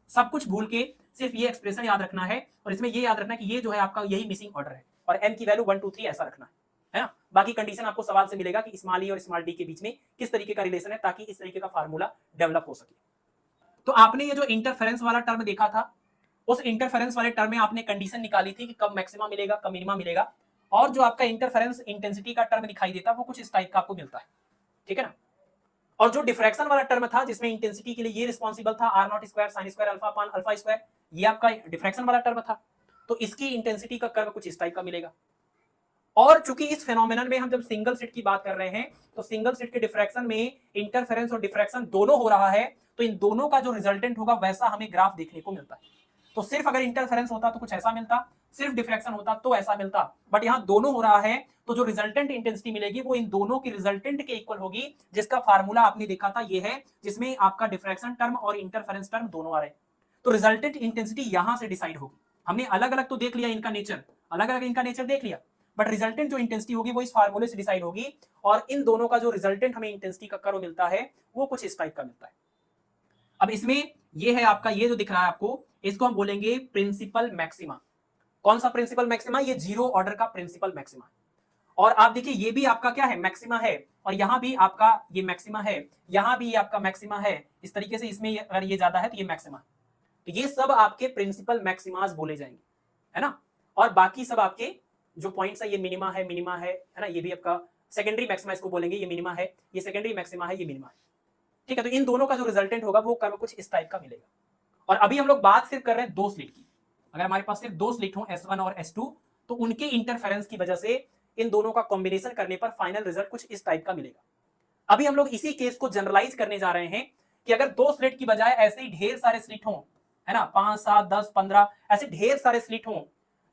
सब कुछ भूल के सिर्फ ये एक्सप्रेशन याद रखना है, और इसमें ये याद रखना है कि ये जो है आपका यही मिसिंग ऑर्डर है, और m की वैल्यू 1, 2, 3 ऐसा रखना है ना। बाकी कंडीशन आपको सवाल से मिलेगा कि स्मॉल ई और स्मॉल डी के बीच में किस तरीके का रिलेशन है, ताकि इस तरीके का फार्मूला डेवलप हो सके। तो आपने ये जो इंटरफेरेंस वाला टर्म देखा था, उस इंटरफेरेंस वाले टर्म में आपने कंडीशन निकाली थी कि कब मैक्सिमा मिलेगा, कब मिनिमा मिलेगा, और जो आपका इंटरफेरेंस इंटेंसिटी का टर्म दिखाई देता है वो कुछ इस टाइप का आपको मिलता है। ठीक है ना। और जो डिफ्रैक्शन वाला टर्म था जिसमें इंटेंसिटी के लिए ये रिस्पॉन्सिबल था R naught square sine square alpha upon alpha square, ये आपका डिफ्रैक्शन वाला टर्म था। तो इसकी इंटेंसिटी का कर्व कुछ इस टाइप का मिलेगा। और चूंकि इस फेनोमेनन में हम जब सिंगल स्लिट की बात कर रहे हैं तो सिंगल स्लिट के डिफ्रैक्शन में इंटरफेरेंस और डिफ्रैक्शन दोनों हो रहा है, तो इन दोनों का जो रिजल्टेंट होगा वैसा हमें ग्राफ देखने को मिलता है। तो सिर्फ अगर इंटरफेरेंस होता तो कुछ ऐसा मिलता, सिर्फ डिफ्रैक्शन होता तो ऐसा मिलता, बट यहां दोनों हो रहा है, तो जो रिजल्टेंट इंटेंसिटी मिलेगी वो इन दोनों की रिजल्टेंट के इक्वल होगी, जिसका फार्मूला आपने देखा था ये है, जिसमें आपका डिफ्रैक्शन टर्म और इंटरफेरेंस टर्म दोनों आ रहे हैं। तो रिजल्टेंट इंटेंसिटी यहां से डिसाइड होगी। हमने अलग अलग तो देख लिया इनका नेचर, अलग अलग इनका नेचर देख लिया, बट रिजल्टेंट जो इंटेंसिटी होगी वो इस फार्मूले से डिसाइड होगी, और इन दोनों का जो रिजल्टेंट हमें इंटेंसिटी का कर्व मिलता है वो कुछ इस टाइप का मिलता है। अब इसमें ये है आपका, ये जो दिख रहा है आपको, इसको हम बोलेंगे प्रिंसिपल मैक्सिमा। कौन सा प्रिंसिपल मैक्सिमा, ये जीरो ऑर्डर का प्रिंसिपल मैक्सिमा है। और आप देखिए ये भी आपका क्या है, मैक्सिमा है, और यहां भी आपका ये मैक्सिमा है, यहां भी आपका मैक्सिमा है, इस तरीके से इसमें अगर ये ज्यादा है तो ये मैक्सिमा। तो ये सब आपके प्रिंसिपल मैक्सिमास बोले जाएंगे, है ना। और बाकी सब आपके जो पॉइंट्स है, ये मिनिमा है ना, ये भी आपका सेकेंडरी मैक्सिमा इसको बोलेंगे, ये मिनिमा है, ये सेकेंडरी मैक्सिमा है, ये मिनिमा है। ठीक है, तो इन दोनों का जो रिजल्टेंट होगा वो कर्व कुछ इस टाइप का मिलेगा। और अभी हम लोग बात सिर्फ कर रहे हैं दो स्लिट की। अगर हमारे पास सिर्फ दो स्लिट हो S1 और S2, तो उनके इंटरफेरेंस की वजह से इन दोनों का कॉम्बिनेशन करने पर फाइनल रिजल्ट कुछ इस टाइप का मिलेगा। अभी हम लोग इसी केस को जनरलाइज करने जा रहे हैं कि अगर दो स्लिट की बजाय ऐसे ही ढेर सारे स्लिट हों, है ना, 5, 7, 10, 15 ऐसे ढेर सारे स्लिट हों,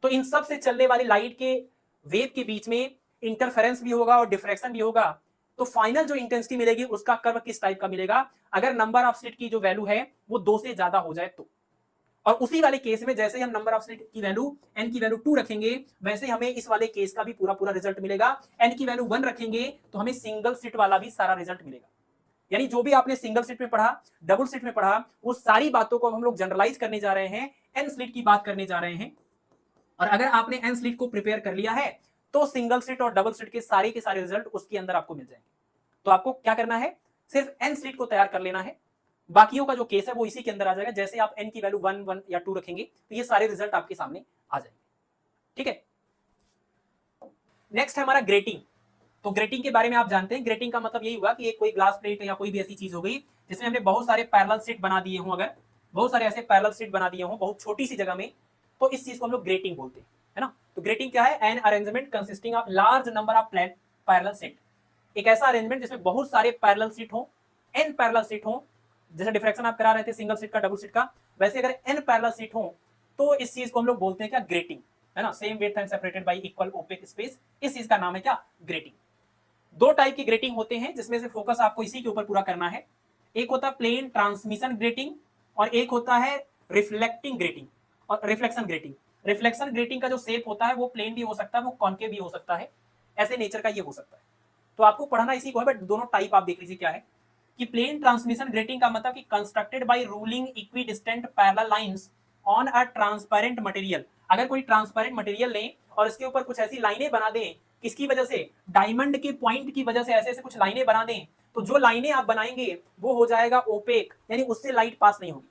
तो इन सब से चलने वाली लाइट के वेव के बीच में इंटरफेरेंस भी होगा और डिफ्रैक्शन भी होगा, तो फाइनल जो इंटेंसिटी मिलेगी उसका कर्व किस टाइप का मिलेगा, अगर नंबर ऑफ स्लिट की जो वैल्यू है वो 2 से ज्यादा हो जाए तो। और उसी वाले केस में जैसे हम नंबर ऑफ स्लिट की वैल्यू n की वैल्यू 2 रखेंगे, वैसे हमें इस वाले केस का भी पूरा पूरा रिजल्ट मिलेगा। n की वैल्यू 1 रखेंगे तो हमें सिंगल स्लिट वाला भी सारा रिजल्ट मिलेगा। यानी जो भी आपने सिंगल स्लिट में पढ़ा, डबल स्लिट में पढ़ा, वो सारी बातों को हम लोग जनरलाइज करने जा रहे हैं, n स्लिट की बात करने जा रहे हैं। और अगर आपने n स्लिट को प्रिपेयर कर लिया है तो सिंगल स्लिट और डबल स्लिट के सारे रिजल्ट उसके अंदर आपको मिल जाएंगे। तो आपको क्या करना है, सिर्फ n स्लिट को तैयार कर लेना है, बाकियों का जो केस है वो इसी के अंदर आ जाएगा। जैसे आप n की वैल्यू 1, 1 या 2 रखेंगे तो ये सारे रिजल्ट आपके सामने आ जाएंगे। ठीक है, नेक्स्ट है हमारा ग्रेटिंग। तो ग्रेटिंग के बारे में आप जानते हैं, ग्रेटिंग का मतलब यही हुआ कि एक कोई ग्लास प्लेट या कोई भी ऐसी चीज हो गई जिसमें हमने बहुत सारे पैरेलल स्लिट बना दिए हों, अगर बहुत सारे ऐसे पैरेलल स्लिट बना दिए हों बहुत छोटी सी जगह में, तो इस चीज को हम लोग ग्रेटिंग बोलते हैं, है ना। तो ग्रेटिंग क्या है, an arrangement consisting of large number of parallel slit. एक ऐसा अरेंजमेंट जिसमें बहुत सारे पैरेलल स्लिट हो, एन पैरेलल स्लिट हो, जैसे डिफ्रैक्शन आप करा रहे थे सिंगल स्लिट का, डबल स्लिट का, वैसे अगर एन पैरेलल स्लिट हो तो इस चीज को हम लोग बोलते हैं क्या, ग्रेटिंग, है ना। Same width and separated by equal opaque space, इस चीज का नाम है क्या, ग्रेटिंग। दो टाइप की ग्रेटिंग होते हैं जिसमें से फोकस आपको इसी के ऊपर पूरा करना है। एक होता है प्लेन ट्रांसमिशन ग्रेटिंग और एक होता है रिफ्लेक्टिंग ग्रेटिंग और रिफ्लेक्शन ग्रेटिंग। रिफ्लेक्शन ग्रेटिंग का जो शेप होता है वो प्लेन भी हो सकता है, वो कॉन्केव भी हो सकता है, ऐसे नेचर का ये हो सकता है। तो आपको पढ़ना इसी को है, बट दोनों टाइप आप देख लीजिए क्या है कि प्लेन ट्रांसमिशन ग्रेटिंग का मतलब कि constructed by ruling equidistant parallel lines on a transparent material. अगर कोई ट्रांसपेरेंट मटेरियल लें और इसके ऊपर कुछ ऐसी लाइनें बना दें, किसकी वजह से, डायमंड के पॉइंट की वजह से ऐसे ऐसे कुछ लाइनें बना दें, तो जो लाइनें आप बनाएंगे वो हो जाएगा ओपेक, यानी उससे लाइट पास नहीं होगी।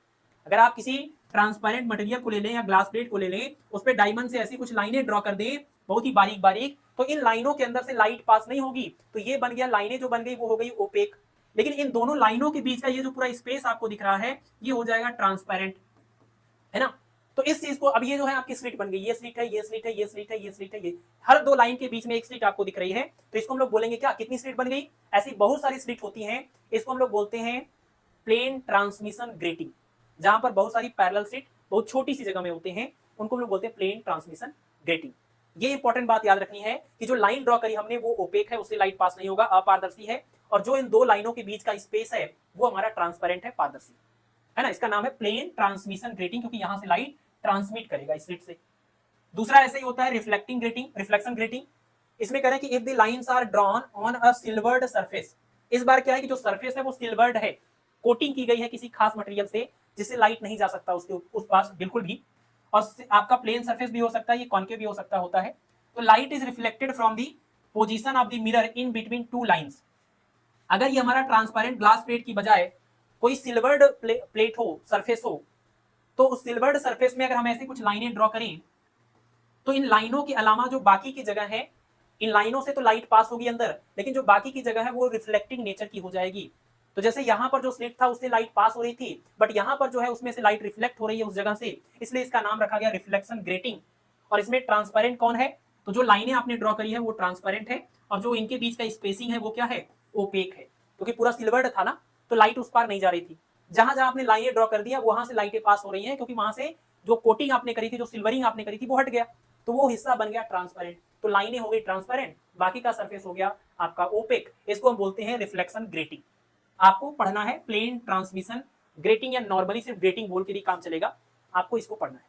अगर आप किसी ट्रांसपेरेंट मटेरियल को ले लें या ग्लास प्लेट को ले लें, उस पर डायमंड से ऐसी कुछ लाइनें ड्रॉ कर दें बहुत ही बारीक बारीक, तो इन लाइनों के अंदर से लाइट पास नहीं होगी, तो ये बन गया, लाइनें जो बन गई वो हो गई ओपेक। लेकिन इन दोनों लाइनों के बीच का ये जो पूरा स्पेस आपको दिख रहा है ये हो जाएगा ट्रांसपेरेंट, है ना। तो इस चीज को, अब ये जो है आपकी स्लिट बन गई, ये स्लिट है, ये स्लिट है, ये स्लिट है, ये स्लिट है, ये हर दो लाइन के बीच में एक स्लिट आपको दिख रही है, तो इसको हम लोग बोलेंगे क्या, कितनी स्लिट बन गई, ऐसी बहुत सारी स्लिट होती हैं, इसको हम लोग बोलते हैं प्लेन ट्रांसमिशन ग्रेटिंग। जहां पर बहुत सारी पैरेलल स्लिट बहुत छोटी सी जगह में होते हैं उनको हम लोग बोलते हैं प्लेन ट्रांसमिशन ग्रेटिंग। ये इंपॉर्टेंट बात याद रखनी है कि जो लाइन ड्रॉ करी हमने वो ओपेक है, उससे लाइट पास नहीं होगा, अपारदर्शी है, और जो इन दो लाइनों के बीच का स्पेस है वो हमारा ट्रांसपेरेंट है, पारदर्शी, है ना। इसका नाम है प्लेन ट्रांसमिशन ग्रेटिंग, क्योंकि यहां से लाइट ट्रांसमिट करेगा स्लिट से। दूसरा ऐसे ही होता है रिफ्लेक्टिंग ग्रेटिंग, रिफ्लेक्शन ग्रेटिंग। इसमें कह रहे हैं कि if the lines are drawn on a silvered surface, इस बार क्या है कि जो सरफेस है वो सिल्वर्ड है, कोटिंग की गई है किसी खास मटेरियल से जिससे लाइट नहीं जा सकता उसके उस पास बिल्कुल भी, और आपका प्लेन सरफेस भी हो सकता है, ये कॉन्केव भी हो सकता होता है। तो light is reflected from the position of the mirror in between two lines. अगर ये हमारा ट्रांसपेरेंट ग्लास प्लेट की बजाय कोई सिल्वर्ड प्लेट हो, सरफेस हो, तो उस सिल्वर्ड सरफेस में अगर हम ऐसी कुछ लाइनें ड्रॉ करें, तो इन लाइनों के अलावा जो बाकी की जगह है, इन लाइनों से तो लाइट पास होगी अंदर, लेकिन जो बाकी की जगह है वो रिफ्लेक्टिंग नेचर की हो जाएगी। तो जैसे यहां पर जो स्लिट था उससे लाइट पास हो रही थी, बट यहां पर जो है उसमें से लाइट रिफ्लेक्ट हो रही है उस जगह से, इसलिए इसका नाम रखा गया रिफ्लेक्शन ग्रेटिंग। और इसमें ट्रांसपेरेंट कौन है, तो जो लाइनें आपने ड्रॉ करी है वो ट्रांसपेरेंट है, और जो इनके बीच का स्पेसिंग है वो क्या है, ओपेक है, क्योंकि पूरा सिल्वर्ड था ना, तो लाइट उस पार नहीं जा रही थी। जहां जहां आपने लाइनें ड्रॉ कर दिया वहां से लाइटें पास हो रही हैं, क्योंकि वहां से जो कोटिंग आपने करी थी, जो सिल्वरिंग आपने करी थी वो हट गया, तो वो हिस्सा बन गया ट्रांसपेरेंट। तो लाइनें हो गई ट्रांसपेरेंट, बाकी का सरफेस हो गया आपका ओपेक, इसको हम बोलते हैं रिफ्लेक्शन ग्रेटिंग। आपको पढ़ना है प्लेन ट्रांसमिशन ग्रेटिंग, या नॉर्मली सिर्फ ग्रेटिंग बोल के भी काम चलेगा, आपको इसको पढ़ना है।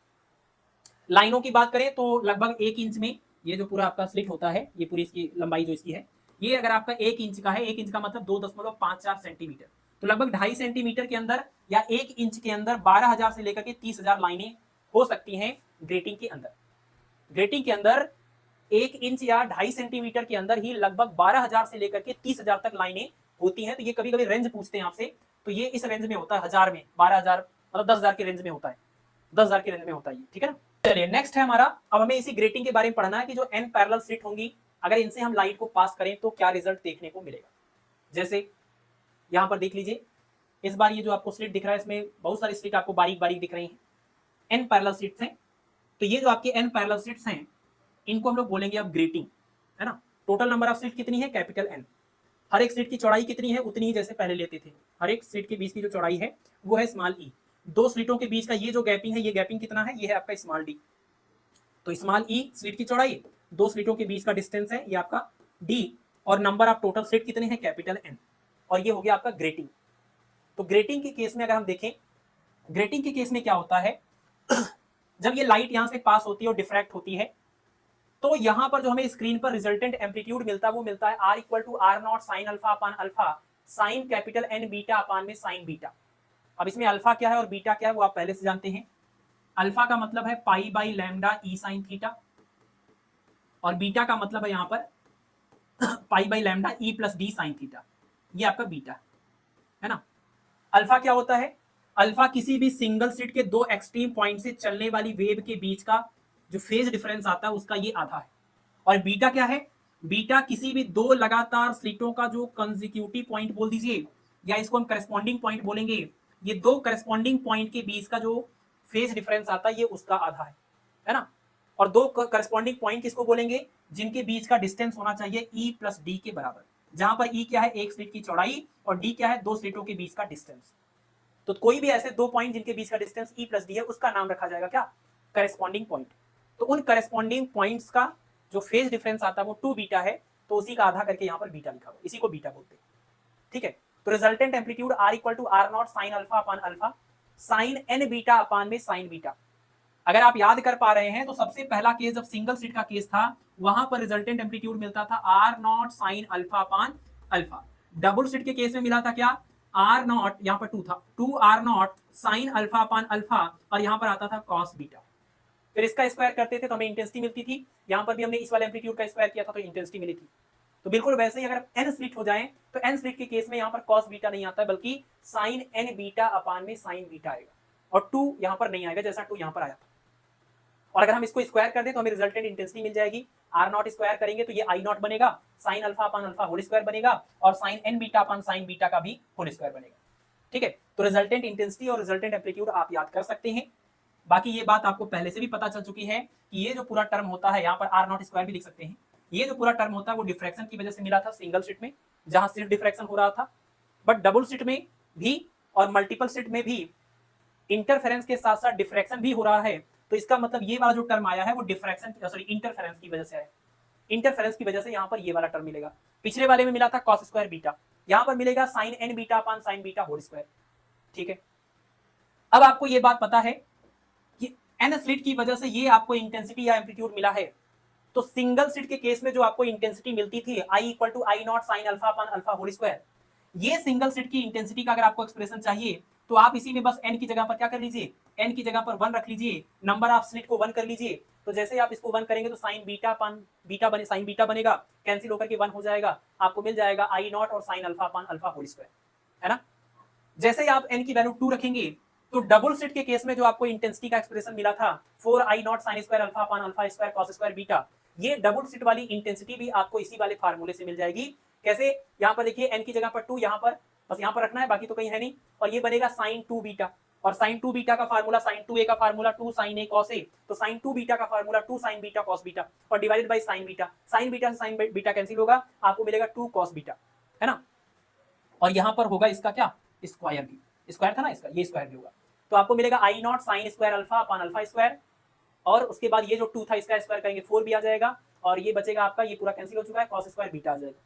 लाइनों की बात करें तो लगभग 1 इंच में ये जो पूरा आपका स्लिट होता है, ये पूरी इसकी लंबाई जो इसकी है, ये अगर आपका 1 इंच का है, 1 इंच का मतलब 2.54 सेंटीमीटर, तो लगभग 2.5 सेंटीमीटर के अंदर या 1 इंच के अंदर 12,000 से लेकर के 30,000 लाइनें हो सकती हैं ग्रेटिंग के अंदर। ग्रेटिंग के अंदर 1 इंच या 2.5 सेंटीमीटर के अंदर ही लगभग 12,000 से लेकर के 30,000 तक लाइनें होती हैं। तो ये कभी कभी रेंज पूछते हैं आपसे, तो ये इस रेंज में होता है, 1000 में, 12,000 मतलब 10,000 के रेंज में होता है, 10,000 के रेंज में होता है ये, ठीक है ना। चलिए नेक्स्ट है हमारा, अब हमें इसी ग्रेटिंग के बारे में पढ़ना है कि जो एन पैरेलल स्लिट होंगी, अगर इनसे हम लाइट को पास करें तो क्या रिजल्ट देखने को मिलेगा। जैसे यहां पर देख लीजिए, इस बार ये जो आपको स्लिट दिख रहा है इसमें बहुत सारी स्लिट आपको बारीक बारीक दिख रही हैं, एन पैरेलल स्लिट्स हैं। तो ये जो आपके एन पैरेलल स्लिट्स हैं इनको हम लोग बोलेंगे अब ग्रेटिंग, है ना। टोटल नंबर ऑफ स्लिट कितनी है, कैपिटल एन। हर एक स्लिट की चौड़ाई कितनी है, उतनी ही जैसे पहले लेते थे, हर एक स्लिट के बीच की जो चौड़ाई है वो है स्मॉल ई। दो स्लिटों के बीच का ये जो गैपिंग है, ये गैपिंग कितना है, ये है आपका स्मॉल डी। तो स्मॉल ई स्लिट की चौड़ाई, दो स्लिटों के बीच का डिस्टेंस है ये आपका डी, और नंबर ऑफ टोटल स्लिट कितने हैं, कैपिटल एन, और ये हो गया आपका ग्रेटिंग। तो ग्रेटिंग के केस में अगर हम देखें, ग्रेटिंग के केस में क्या होता है, जब ये लाइट यहां से पास होती है और डिफ्रैक्ट होती है, तो यहां पर जो हमें स्क्रीन पर रिजल्टेंट एम्पलीट्यूड मिलता है वो मिलता है R = R0 sin alpha upon alpha sign capital N beta upon में साइन बीटा। अब इसमें अल्फा क्या है और बीटा क्या है वो आप पहले से जानते हैं। अल्फा का मतलब है पाई by lambda E sine theta, और बीटा का मतलब है यहां पर pi by lambda e plus D sine theta, ये आपका बीटा है ना। अल्फा क्या होता है, अल्फा किसी भी सिंगल स्लिट के दो एक्सट्रीम पॉइंट से चलने वाली वेव के बीच का जो फेज डिफरेंस आता है उसका ये आधा है। और बीटा क्या है, बीटा किसी भी दो लगातार स्लिटों का जो कंसेक्यूटिव पॉइंट बोल दीजिए, या इसको हम करस्पॉन्डिंग पॉइंट बोलेंगे, ये दो करस्पॉन्डिंग पॉइंट के बीच का जो फेज डिफरेंस आता है ये उसका आधा है ना। और दो करस्पॉन्डिंग पॉइंट किसको बोलेंगे, जिनके बीच का डिस्टेंस होना चाहिए ई प्लस डी के बराबर, जहां पर ई क्या है, एक स्लिट की चौड़ाई, और डी क्या है, दो स्लिटों के बीच का डिस्टेंस। तो कोई भी ऐसे दो पॉइंट जिनके बीच का डिस्टेंस ई प्लस डी है उसका नाम रखा जाएगा क्या, करस्पॉन्डिंग पॉइंट। तो उन करस्पॉन्डिंग पॉइंट्स का जो फेज डिफरेंस आता है वो 2 बीटा है, तो उसी का आधा करके यहाँ पर बीटा लिखा हुआ, इसी को बीटा बोलते हैं, ठीक है। तो resultant amplitude R = R0 sin alpha upon alpha sine N beta upon में साइन बीटा। अगर आप याद कर पा रहे हैं तो सबसे पहला केस जब सिंगल स्लिट का केस था वहां पर रिजल्टेंट एम्पलीट्यूड मिलता था R naught sine alpha upon alpha. Double slit के केस में मिला था क्या, आर नॉट, यहाँ पर 2 था, 2 R naught sine alpha upon alpha, और यहाँ पर आता था कॉस बीटा। फिर इसका स्क्वायर करते थे तो हमें इंटेंसिटी मिलती थी, यहाँ पर भी हमने इस वाले एम्पलीट्यूड का स्क्वायर किया था तो इंटेंसिटी मिली थी। तो बिल्कुल वैसे ही अगर एन स्प्लिट हो जाए तो एन स्प्लिट के केस में यहाँ पर कॉस बीटा नहीं आता बल्कि साइन एन बीटा अपान में साइन बीटा आएगा, और 2 यहाँ पर नहीं आएगा जैसा 2 यहाँ पर आया था। और अगर हम इसको स्क्वायर कर दें तो हमें रिजल्टेंट इंटेंसिटी मिल जाएगी, आर नॉट स्क्वायर करेंगे तो ये आई नॉट बनेगा, sine alpha upon alpha whole square बनेगा, और sine N beta upon sine beta का भी होल स्क्वायर बनेगा। ठीक है, तो रिजल्टेंट इंटेंसिटी और रिजल्टेंट एम्पलीट्यूड आप याद कर सकते हैं। बाकी ये बात आपको पहले से भी पता चल चुकी है कि ये जो पूरा टर्म होता है, यहाँ पर आर नॉट स्क्वायर भी लिख सकते हैं, ये जो पूरा टर्म होता है वो डिफ्रैक्शन की वजह से मिला था सिंगल स्लिट में जहां सिर्फ डिफ्रैक्शन हो रहा था, बट डबल स्लिट में भी और मल्टीपल स्लिट में भी इंटरफेरेंस के साथ साथ डिफ्रैक्शन भी हो रहा है। तो इसका मतलब ये वाला जो टर्म आया है वो डिफ्रैक्शन सॉरी इंटरफेरेंस की वजह से आया, इंटरफेरेंस की वजह से यहाँ पर ये वाला टर्म मिलेगा। पिछले वाले में मिला था कॉस स्क्वायर बीटा, यहाँ पर मिलेगा sine N beta upon sine beta whole square. ठीक है, अब आपको ये बात पता है कि एन स्लिट की वजह से ये आपको इंटेंसिटी या एम्पलीट्यूड मिला है। तो सिंगल स्लिट के केस में जो आपको इंटेंसिटी मिलती थी I equal to I naught sine alpha upon alpha whole square, ये सिंगल स्लिट की इंटेंसिटी का अगर आपको एक्सप्रेशन चाहिए तो आप इसी में बस n की जगह पर क्या कर लीजिए, n की जगह पर 1 रख लीजिए, नंबर ऑफ स्लिट को 1 कर लीजिए। तो जैसे आप इसको 1 करेंगे तो साइन बीटा अपान बीटा बने, साइन बीटा बनेगा, कैंसिल होकर के 1 हो जाएगा, आपको मिल जाएगा आई नॉट और sine alpha upon alpha whole square, है ना। जैसे ही आप n की वैल्यू 2 रखेंगे तो डबल स्लिट के केस में जो आपको इंटेंसिटी का एक्सप्रेशन मिला था 4 I naught sine square alpha upon alpha square cos square beta, ये डबल स्लिट वाली इंटेंसिटी भी आपको इसी वाले फार्मूले से मिल जाएगी। कैसे, यहाँ पर देखिए n की जगह पर 2, यहाँ पर बस यहाँ पर रखना है, बाकी तो कहीं है नहीं, और ये बनेगा साइन 2 बीटा, और साइन 2 बीटा का फार्मूला साइन 2a का formula 2 sine a cos a, तो साइन 2 बीटा का formula 2 sine beta cos beta, और डिवाइडेड बाय साइन बीटा से साइन बीटा कैंसिल होगा, आपको मिलेगा 2 cos बीटा, है ना। और यहाँ पर होगा इसका क्या, स्क्वायर भी, स्क्वायर था ना इसका, ये स्क्वायर भी होगा, तो आपको मिलेगा I naught sine square alpha upon alpha square, और उसके बाद ये जो 2 था इसका स्क्वायर करेंगे 4 भी आ जाएगा, और ये बचेगा आपका, ये पूरा कैंसिल हो चुका है, cos स्क्वायर बीटा आ जाएगा।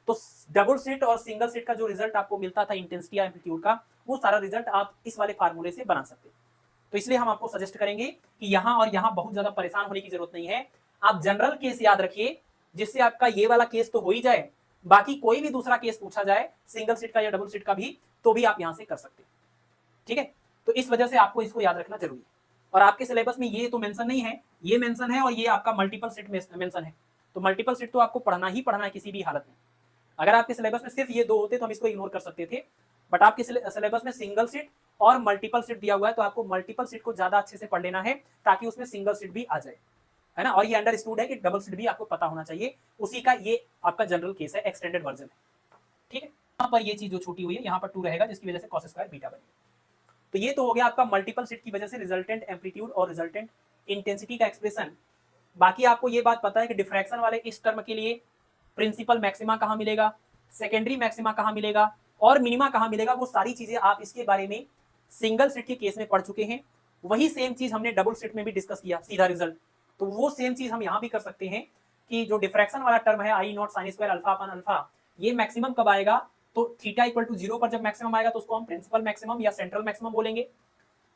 तो डबल स्लिट और सिंगल स्लिट का जो रिजल्ट आपको मिलता था इंटेंसिटी या एम्पलीट्यूड का, वो सारा रिजल्ट आप इस वाले फार्मूले से बना सकते हैं। तो इसलिए हम आपको सजेस्ट करेंगे कि यहाँ और यहाँ बहुत ज्यादा परेशान होने की जरूरत नहीं है, आप जनरल केस याद रखिए जिससे आपका ये वाला केस तो हो ही जाए, बाकी कोई भी दूसरा केस पूछा जाए सिंगल स्लिट का या डबल स्लिट का भी, तो भी आप यहाँ से कर सकते हैं। ठीक है, तो इस वजह से आपको इसको याद रखना जरूरी है। और आपके सिलेबस में ये तो मेंशन नहीं है, ये मेंशन है, और ये आपका मल्टीपल स्लिट में मेंशन है, तो मल्टीपल स्लिट तो आपको पढ़ना ही पढ़ना है किसी भी हालत में। अगर आपके सिलेबस में सिर्फ ये 2 होते तो हम इसको इग्नोर कर सकते थे, बट आपके सिलेबस में सिंगल स्लिट और मल्टीपल स्लिट दिया हुआ है, तो आपको मल्टीपल स्लिट को ज्यादा अच्छे से पढ़ लेना है ताकि उसमें सिंगल स्लिट भी आ जाए, है ना। और ये अंडरस्टूड है कि डबल स्लिट भी आपको पता होना चाहिए, उसी का ये आपका जनरल केस है, एक्सटेंडेड वर्जन है। ठीक है, यहाँ पर ये चीज जो छूटी हुई है, यहाँ पर 2 रहेगा जिसकी वजह से cos स्क्वायर बीटा बनेगा। तो ये तो हो गया आपका मल्टीपल स्लिट की वजह से रिजल्टेंट एम्पलीट्यूड और रिजल्टेंट इंटेंसिटी का एक्सप्रेशन। बाकी आपको ये बात पता है कि डिफ्रैक्शन वाले इस टर्म के लिए प्रिंसिपल मैक्सिमा कहाँ मिलेगा, सेकेंडरी मैक्सिमा कहाँ मिलेगा, और मिनिमा कहाँ मिलेगा, वो सारी चीजें आप इसके बारे में सिंगल स्लिट के केस में पढ़ चुके हैं। वही सेम चीज हमने डबल स्लिट में भी डिस्कस किया, सीधा रिजल्ट। तो वो सेम चीज हम यहाँ भी कर सकते हैं कि जो डिफ्रैक्शन वाला टर्म है I naught sine square alpha upon alpha, ये मैक्सिमम कब आएगा, तो थीटा इक्वल टू 0 पर जब मैक्सिमम आएगा तो उसको हम प्रिंसिपल मैक्सिमम या सेंट्रल मैक्सिमम बोलेंगे।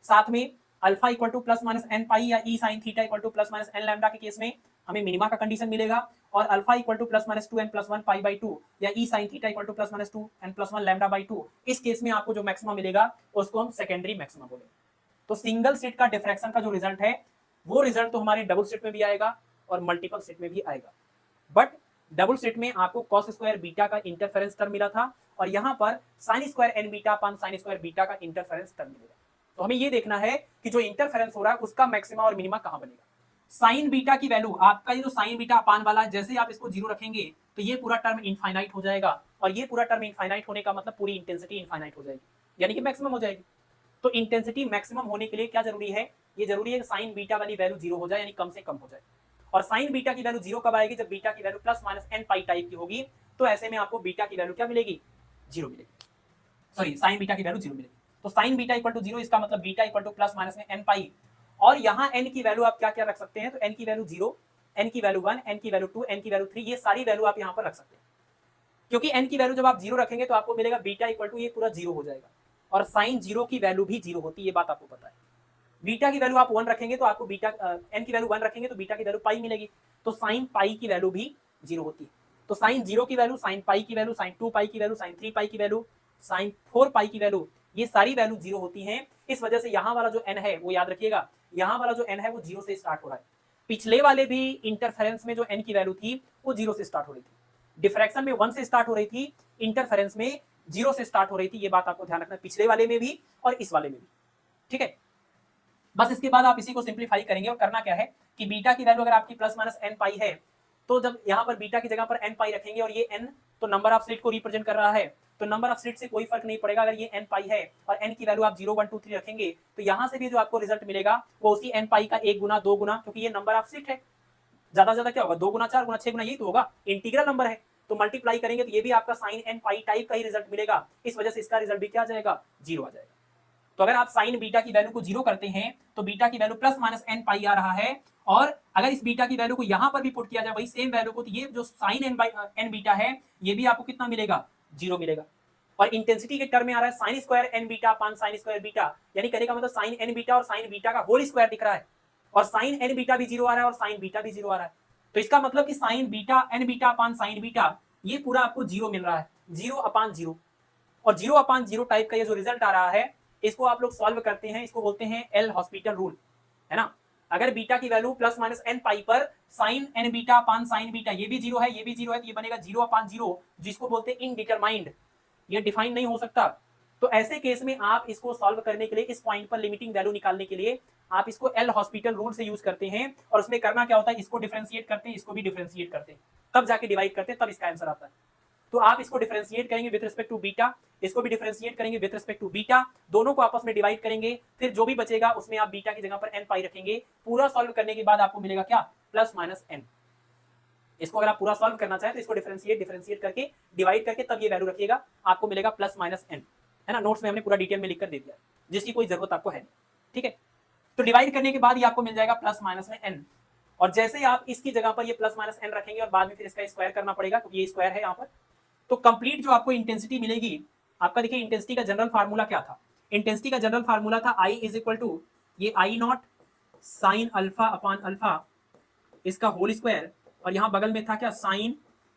साथ में alpha equal to plus minus n pi या e sine theta equal to plus minus N lambda के केस में हमें मिनिमा का कंडीशन मिलेगा, और alpha equal to plus minus 2 n plus 1 pi by 2 या e sine theta equal to plus minus 2 n plus 1 lambda by 2, इस केस में आपको जो मैक्सिमम मिलेगा उसको हम सेकेंडरी मैक्सिमम बोलेंगे। तो सिंगल स्लिट का डिफ्रैक्शन का जो रिजल्ट है वो रिजल्ट तो हमारे डबल स्लिट में भी आएगा और मल्टीपल स्लिट में भी आएगा, बट डबल स्लिट में आपको cos स्क्वायर बीटा का इंटरफेरेंस टर्म मिला था, और यहाँ पर sine square N beta upon sine square beta का इंटरफेरेंस टर्म मिलेगा। तो हमें ये देखना है कि जो इंटरफेरेंस हो रहा है उसका मैक्सिमा और मिनिमा कहाँ बनेगा। साइन बीटा की वैल्यू, आपका ये जो साइन बीटा अपान वाला है, जैसे आप इसको 0 रखेंगे तो ये पूरा टर्म इनफाइनाइट हो जाएगा, और ये पूरा टर्म इनफाइनाइट होने का मतलब पूरी इंटेंसिटी इनफाइनाइट हो जाएगी, यानी कि मैक्सिमम हो जाएगी। तो इंटेंसिटी मैक्सिमम होने के लिए क्या जरूरी है, ये जरूरी है कि साइन बीटा वाली वैल्यू 0 हो जाए, यानी कम से कम हो जाए। और साइन बीटा की वैल्यू 0 कब आएगी, जब बीटा की वैल्यू प्लस माइनस एन पाई टाइप की होगी, तो ऐसे में आपको बीटा की वैल्यू क्या मिलेगी, 0 मिलेगी, सॉरी साइन बीटा की वैल्यू 0 मिलेगी। तो साइन बीटा इक्वल टू 0, इसका मतलब beta equal to plus minus में एन पाई, और यहाँ n की वैल्यू आप क्या क्या रख सकते हैं, तो n की वैल्यू 0, n की वैल्यू 1, n की वैल्यू 2, n की वैल्यू 3, ये सारी वैल्यू आप यहाँ पर रख सकते हैं, क्योंकि n की वैल्यू जब आप 0 रखेंगे तो आपको मिलेगा बीटा इक्वल टू ये पूरा 0 हो जाएगा, और साइन 0 की वैल्यू भी 0 होती है, ये बात आपको पता है। बीटा की वैल्यू आप 1 रखेंगे तो आपको बीटा n की वैल्यू 1 रखेंगे तो बीटा की वैल्यू पाई मिलेगी, तो साइन पाई की वैल्यू भी 0 होती है। तो साइन 0 की वैल्यू, साइन पाई की वैल्यू, साइन 2 पाई की वैल्यू, साइन 3 पाई की वैल्यू, साइन 4 पाई की वैल्यू, ये सारी वैल्यू 0 होती हैं। इस वजह से यहाँ वाला जो n है वो याद रखिएगा, यहाँ वाला जो n है वो 0 से स्टार्ट हो रहा है। पिछले वाले भी इंटरफेरेंस में जो n की वैल्यू थी वो 0 से स्टार्ट हो रही थी, डिफ्रैक्शन में 1 से स्टार्ट हो रही थी, इंटरफेरेंस में 0 से स्टार्ट हो रही थी। ये बात आपको ध्यान रखना, पिछले वाले में भी और इस वाले में भी, ठीक है। बस इसके बाद आप इसी को सिंप्लीफाई करेंगे और करना क्या है कि बीटा की वैल्यू अगर आपकी प्लस माइनस n पाई है, तो जब यहाँ पर बीटा की जगह पर n पाई रखेंगे और ये n तो नंबर ऑफ स्लिट को रिप्रेजेंट कर रहा है, तो नंबर ऑफ स्लिट से कोई फर्क नहीं पड़ेगा। अगर ये n पाई है और n की वैल्यू आप 0 1 2 3 रखेंगे तो यहाँ से भी जो आपको रिजल्ट मिलेगा वो उसी n पाई का 1 गुना 2 गुना, क्योंकि ये नंबर ऑफ स्लिट है, ज्यादा से ज्यादा क्या होगा 2 गुना 4 गुना 6 गुना, यही तो होगा, इंटीग्रल नंबर है, तो मल्टीप्लाई करेंगे तो ये भी आपका साइन n पाई टाइप का ही रिजल्ट मिलेगा। इस वजह से इसका रिजल्ट भी क्या आ जाएगा, 0 आ जाएगा। तो अगर आप साइन बीटा की वैल्यू को 0 करते हैं तो बीटा की वैल्यू प्लस माइनस n पाई आ रहा है, और अगर इस बीटा की वैल्यू को यहां पर भी पुट किया जाए वही सेम वैल्यू को, तो ये जो साइन n बीटा है ये भी आपको कितना मिलेगा, 0 मिलेगा। और इंटेंसिटी के टर्म में आ रहा है sine square n beta upon sine square beta, यानी कहने का मतलब साइन n बीटा और साइन बीटा का होल स्क्वायर दिख रहा है, और साइन n बीटा भी 0 आ रहा है और साइन बीटा भी 0 आ रहा है। तो इसका मतलब कि sign beta n beta upon sine beta ये पूरा आपको 0 मिल रहा है, 0 अपान 0, और 0 अपान 0 टाइप का ये जो रिजल्ट आ रहा है इसको आप लोग सॉल्व करते हैं, इसको बोलते हैं एल हॉस्पिटल रूल, है ना। अगर बीटा की value plus minus n pi पर sine n beta upon sine beta ये भी 0 है, ये भी 0 है, तो ये बनेगा 0 अपान 0, जिसको बोलते हैं इनडिटरमाइंड, ये डिफाइन नहीं हो सकता। तो ऐसे केस में आप इसको सॉल्व करने के लिए, इस पॉइंट पर लिमिटिंग वैल्यू निकालने के लिए आप इसको एल हॉस्पिटल रूल से यूज करते हैं, और उसमें करना क्या होता है, इसको डिफरेंशिएट करते हैं, इसको भी डिफरेंशिएट करते हैं, तब जाके डिवाइड करते हैं, तब इसका आंसर आता है। तो आप इसको डिफरेंशिएट करेंगे विद रिस्पेक्ट टू बीटा, इसको भी डिफरेंशिएट करेंगे विद रिस्पेक्ट टू बीटा, दोनों को आपस में डिवाइड करेंगे, फिर जो भी बचेगा उसमें आप बीटा की जगह पर n पाई रखेंगे। पूरा सॉल्व करने के बाद आपको मिलेगा क्या, प्लस माइनस n। इसको अगर आप पूरा सॉल्व करना चाहें तो इसको डिफरेंशिएट करके डिवाइड करके तब ये वैल्यू रखिएगा, आपको मिलेगा प्लस माइनस n, है ना। नोट्स में हमने पूरा डिटेल में लिखकर दे दिया, जिसकी कोई जरूरत आपको है नहीं, ठीक है। तो डिवाइड करने के बाद ये आपको मिल जाएगा प्लस माइनस में n, और जैसे ही आप इसकी जगह पर ये प्लस माइनस n रखेंगे और बाद में फिर इसका स्क्वायर करना पड़ेगा क्योंकि ये स्क्वायर है यहाँ पर, तो कंप्लीट जो आपको इंटेंसिटी मिलेगी, आपका देखिए इंटेंसिटी का जनरल फार्मूला क्या था, इंटेंसिटी का जनरल फार्मूला था I इज इक्वल टू ये I not sine alpha upon alpha इसका होल स्क्वायर, और यहाँ बगल में था क्या साइन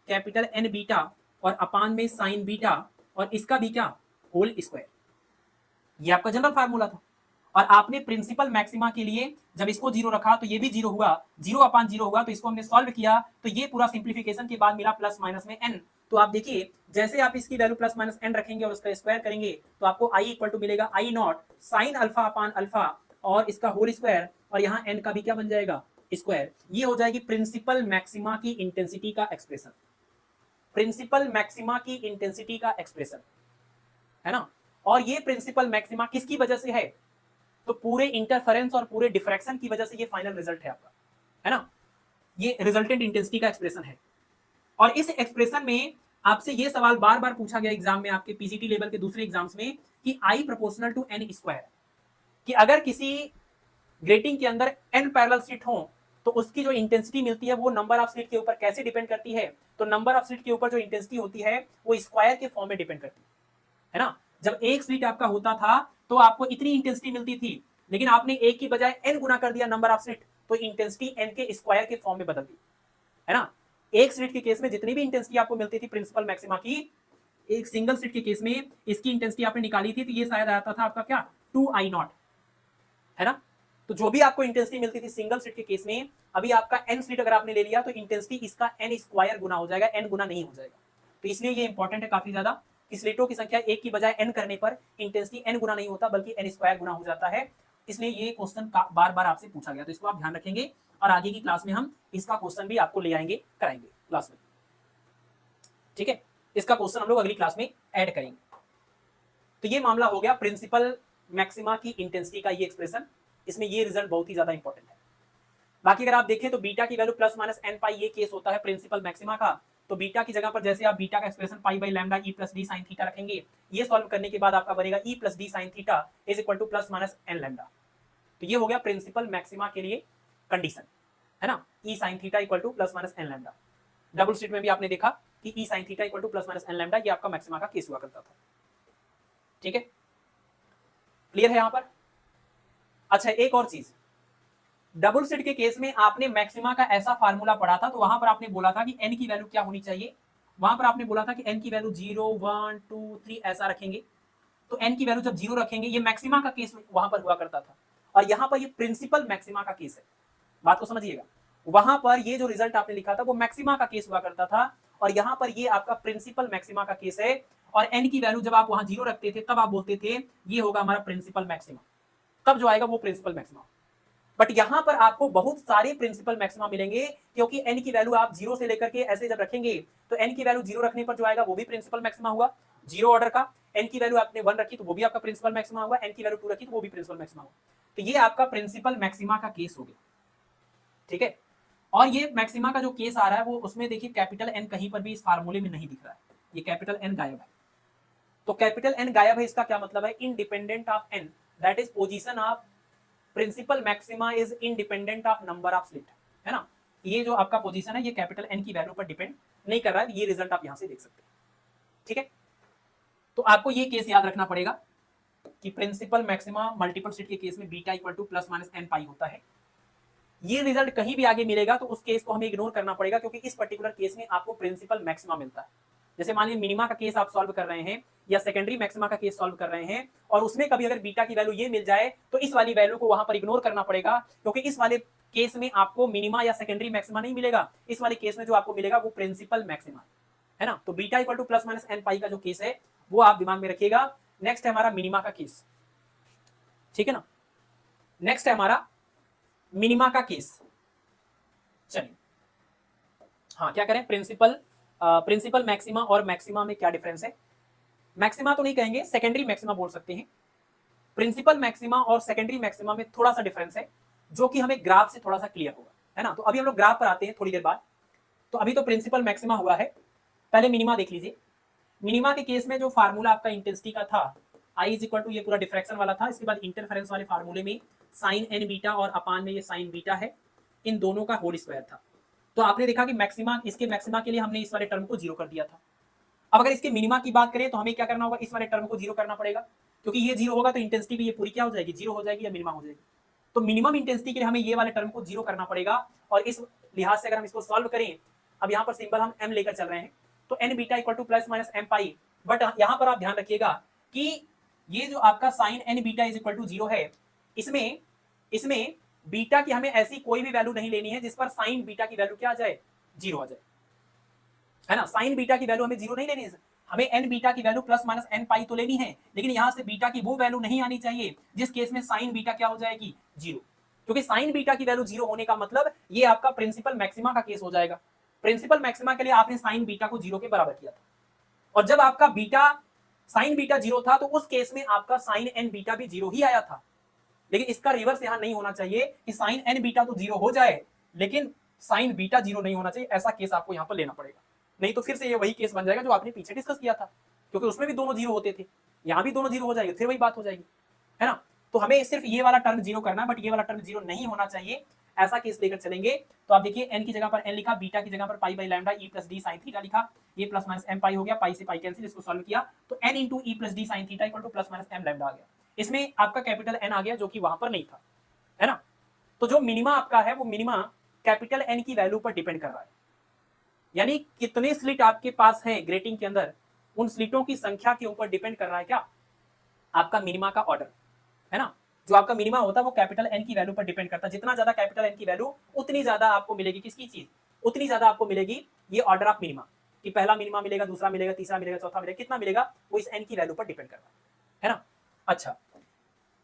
कैपिटल N बीटा और अपान में साइन बीटा और इसका भी क्या होल स्क्वायर, ये आपका जनरल फार्मूला था। और आपने प्रिंसिपल मैक्सिमा के लिए जब इसको 0 रखा तो ये भी 0 हुआ, 0 अपान 0 हुआ, तो इसको हमने सॉल्व किया तो ये पूरा सिंप्लीफिकेशन के बाद मिला प्लस माइनस में n। तो आप देखिए जैसे आप इसकी वैल्यू प्लस माइनस n रखेंगे और उसका स्क्वायर करेंगे तो आपको i इक्वल टू मिलेगा I not sine alpha upon alpha और इसका होल स्क्वायर, और यहाँ n का भी क्या बन जाएगा, स्क्वायर। ये हो जाएगी प्रिंसिपल मैक्सिमा की इंटेंसिटी का एक्सप्रेशन, प्रिंसिपल मैक्सिमा की इंटेंसिटी का एक्सप्रेशन, है ना। और ये प्रिंसिपल मैक्सिमा किसकी वजह से है, तो पूरे इंटरफेरेंस और पूरे डिफ्रैक्शन की वजह से ये फाइनल रिजल्ट है आपका, है ना। ये रिजल्टेंट इंटेंसिटी का एक्सप्रेशन है। और इस एक्सप्रेशन में आपसे ये सवाल बार बार पूछा गया एग्जाम में, आपके पीसीटी लेवल के दूसरे एग्जाम्स में, कि I proportional to n square, कि अगर किसी ग्रेटिंग के अंदर n पैरेलल स्लिट हो तो उसकी जो इंटेंसिटी मिलती है वो नंबर ऑफ स्लिट के ऊपर कैसे डिपेंड करती है, तो नंबर ऑफ स्लिट के ऊपर जो इंटेंसिटी होती है वो स्क्वायर के फॉर्म में डिपेंड करती है ना। जब एक स्लिट आपका होता था तो आपको इतनी इंटेंसिटी मिलती थी, लेकिन आपने एक की बजाय n गुना कर दिया नंबर ऑफ स्लिट, तो इंटेंसिटी n के स्क्वायर के फॉर्म में बदल दी, है ना। एक स्लिट के केस में जितनी भी इंटेंसिटी आपको मिलती थी प्रिंसिपल मैक्सिमा की, एक सिंगल स्लिट के केस में इसकी इंटेंसिटी आपने निकाली थी तो ये शायद आता था आपका क्या 2I नॉट, है ना। तो जो भी आपको इंटेंसिटी मिलती थी सिंगल स्लिट के केस में, अभी आपका n स्लिट अगर आपने ले लिया तो इंटेंसिटी इसका n स्क्वायर गुना हो जाएगा, n गुना नहीं हो जाएगा। तो इसलिए ये इंपॉर्टेंट है काफी ज्यादा कि स्लिटों की संख्या एक की बजाय n करने पर इंटेंसिटी n गुना नहीं होता बल्कि n स्क्वायर गुना हो जाता है। इसलिए ये क्वेश्चन बार बार आपसे पूछा गया, तो इसको आप ध्यान रखेंगे और आगे की क्लास में हम इसका क्वेश्चन भी आपको ले आएंगे, कराएंगे क्लास में, ठीक है। इसका क्वेश्चन हम लोग अगली क्लास में ऐड करेंगे। तो ये मामला हो गया प्रिंसिपल मैक्सिमा की इंटेंसिटी का ये एक्सप्रेशन, इसमें ये रिजल्ट बहुत ही ज्यादा इंपॉर्टेंट है। बाकी अगर आप देखें तो बीटा की वैल्यू प्लस माइनस n पाई ये केस होता है प्रिंसिपल मैक्सिमा का, तो बीटा की जगह पर जैसे आप बीटा का expression pi by lambda e plus D sine theta रखेंगे, ये सॉल्व करने के बाद आपका बनेगा ई plus D sine theta is equal to plus minus n lambda. तो ये हो गया प्रिंसिपल मैक्सिमा के लिए कंडीशन, है ना, e sine theta equal to plus minus n lambda. Double slit में भी आपने देखा कि e sine theta equal to plus minus n lambda, ये आपका मैक्सिमा का केस हुआ करता था, ठीक है। क्लियर है यहां पर? अच्छा, एक और चीज, डबल स्लिट के केस में आपने मैक्सिमा का ऐसा फार्मूला पढ़ा था, तो वहां पर आपने बोला था कि एन की वैल्यू क्या होनी चाहिए, वहां पर आपने बोला था कि एन की वैल्यू 0 1 2 3 ऐसा रखेंगे। तो एन की वैल्यू जब 0 रखेंगे, ये मैक्सिमा का केस वहां पर हुआ करता था, और यहां पर ये प्रिंसिपल मैक्सिमा का केस है। बात को समझिएगा, वहां पर ये जो रिजल्ट आपने लिखा था वो मैक्सिमा का केस हुआ करता था, और यहां पर ये आपका प्रिंसिपल मैक्सिमा का केस है। और एन की वैल्यू जब आप वहां 0 रखते थे तब आप बोलते थे ये होगा हमारा प्रिंसिपल मैक्सिमा, तब जो आएगा वो प्रिंसिपल मैक्सिमा। बट यहां पर आपको बहुत सारे प्रिंसिपल मैक्सिमा मिलेंगे, क्योंकि एन की वैल्यू आप 0 से लेकर के ऐसे जब रखेंगे, तो एन की वैल्यू 0 रखने पर जो आएगा वो भी प्रिंसिपल मैक्सिमा हुआ, 0 ऑर्डर का। एन की वैल्यू आपने 1 रखी तो वो भी आपका प्रिंसिपल मैक्सिमा हुआ, एन की वैल्यू 2 रखी तो वो भी प्रिंसिपल मैक्सिमा हुआ। तो ये आपका प्रिंसिपल मैक्सिमा का केस हो गया, ठीक है। और ये मैक्सिमा का जो केस आ रहा है वो उसमें देखिए कैपिटल एन कहीं पर भी इस फार्मूले में नहीं दिख रहा है, ये कैपिटल एन गायब है। तो कैपिटल एन गायब है, इसका क्या मतलब है? Independent of N, that is position of principal maxima is independent of number of slit, है ना। ये जो आपका पोजीशन है ये कैपिटल एन की वैल्यू पर डिपेंड नहीं कर रहा है, ये रिजल्ट आप यहां से देख सकते हैं, ठीक है। तो आपको ये केस याद रखना पड़ेगा कि प्रिंसिपल मैक्सिमा मल्टीपल स्लिट के केस में beta equal to plus minus n pi होता है। ये रिजल्ट कहीं भी आगे मिलेगा तो उस केस को हमें इग्नोर करना पड़ेगा, क्योंकि इस पर्टिकुलर केस में आपको प्रिंसिपल मैक्सिमा मिलता है। जैसे मान लीजिए मिनिमा का केस आप सॉल्व कर रहे हैं या सेकेंडरी मैक्सिमा का केस सॉल्व कर रहे हैं, और उसमें कभी अगर बीटा की वैल्यू ये मिल जाए तो इस वाली वैल्यू को वहां पर इग्नोर करना पड़ेगा, क्योंकि इस वाले केस में आपको मिनिमा या सेकेंडरी मैक्सिमा नहीं मिलेगा, इस वाले केस में जो आपको मिलेगा वो प्रिंसिपल मैक्सिमा है ना। तो beta equal to plus minus n pi का जो केस है वो आप दिमाग में रखिएगा। नेक्स्ट है हमारा मिनिमा का केस, ठीक है ना। नेक्स्ट है हमारा मिनिमा का केस। चलिए, हाँ क्या करें, प्रिंसिपल मैक्सिमा और मैक्सिमा में क्या डिफरेंस है? मैक्सिमा तो नहीं कहेंगे, सेकेंडरी मैक्सिमा बोल सकते हैं। प्रिंसिपल मैक्सिमा और सेकेंडरी मैक्सिमा में थोड़ा सा डिफरेंस है, जो कि हमें ग्राफ से थोड़ा सा क्लियर होगा, है ना। तो अभी हम लोग ग्राफ पर आते हैं थोड़ी देर बाद। तो अभी तो प्रिंसिपल मैक्सिमा हुआ है, पहले मिनिमा देख लीजिए। मिनिमा के केस में जो फार्मूला आपका इंटेंसिटी का था, आई इज इक्वल टू ये पूरा डिफ्रैक्शन वाला था, इसके बाद इंटरफेरेंस वाले फार्मूले में साइन एन बीटा और अपान में ये साइन बीटा है, इन दोनों का होल स्क्वायर था। तो आपने देखा कि मैक्सिमा, इसके मैक्सिमा के लिए हमने इस वाले टर्म को 0 कर दिया था। अब अगर इसके मिनिमा की बात करें तो हमें क्या करना होगा, इस वाले टर्म को 0 करना पड़ेगा, क्योंकि ये 0 होगा तो इंटेंसिटी भी ये पूरी क्या हो जाएगी, 0 हो जाएगी या मिनिमा हो जाएगी। तो मिनिमम इंटेंसिटी के लिए हमें ये वाले टर्म को 0 करना पड़ेगा, और इस लिहाज से अगर हम इसको सॉल्व करें, अब यहाँ पर सिंबल हम m लेकर चल रहे हैं, तो N beta equal to plus minus M pi. But यहाँ पर आप ध्यान रखिएगा कि ये जो आपका sine N beta is equal to 0 है, इसमें बीटा की हमें ऐसी कोई भी वैल्यू नहीं लेनी है जिस पर साइन बीटा की वैल्यू क्या आ जाए, 0 आ जाए, है ना। साइन बीटा की वैल्यू हमें 0 नहीं लेनी है, हमें एन बीटा की वैल्यू प्लस माइनस एन पाई तो लेनी है, लेकिन यहां से बीटा की वो वैल्यू नहीं आनी चाहिए जिस केस में साइन बीटा क्या हो जाएगी, 0। क्योंकि साइन बीटा की वैल्यू 0 होने का मतलब ये आपका प्रिंसिपल मैक्सिमा का केस हो जाएगा। प्रिंसिपल मैक्सिमा के लिए आपने साइन बीटा को 0 के बराबर किया था, और जब आपका बीटा साइन बीटा 0 था तो उस केस में आपका साइन एन बीटा भी 0 ही आया था। लेकिन इसका रिवर्स यहां नहीं होना चाहिए कि साइन एन बीटा तो 0 हो जाए लेकिन साइन बीटा 0 नहीं होना चाहिए, ऐसा केस आपको यहां पर लेना पड़ेगा। नहीं तो फिर से ये वही केस बन जाएगा जो आपने पीछे डिस्कस किया था, क्योंकि उसमें भी दोनों 0 होते थे, यहां भी दोनों 0 हो जाएंगे, फिर वही बात हो जाएगी, है ना। तो हमें सिर्फ ये वाला टर्म 0 करना है, बट ये वाला टर्म 0 नहीं होना चाहिए, ऐसा केस लेकर चलेंगे। तो आप देखिए एन की जगह पर एन लिखा, बीटा की जगह पर pi by lambda e plus D sine theta लिखा, ये प्लस माइनस एम पाई हो गया, पाई से पाई कैंसिल, इसको सॉल्व किया तो n into e plus D sine theta equal to plus minus m lambda आ गया। इसमें आपका कैपिटल एन आ गया जो कि वहां पर नहीं था, है ना। तो जो मिनिमा आपका है वो मिनिमा कैपिटल एन की वैल्यू पर डिपेंड कर रहा है, यानी कितने स्लिट आपके पास है ग्रेटिंग के अंदर, उन स्लिटों की संख्या के ऊपर डिपेंड कर रहा है क्या, आपका मिनिमा का ऑर्डर, है ना। जो आपका मिनिमा होता है वो कैपिटल एन की वैल्यू पर डिपेंड करता है, जितना ज्यादा कैपिटल एन की वैल्यू उतनी ज्यादा आपको मिलेगी, किसकी चीज, उतनी ज्यादा आपको मिलेगी ये ऑर्डर ऑफ मिनिमा, कि पहला मिनिमा मिलेगा, दूसरा मिलेगा, तीसरा मिलेगा, चौथा मिलेगा, कितना मिलेगा वो इस एन की वैल्यू पर डिपेंड कर रहा है ना। अच्छा,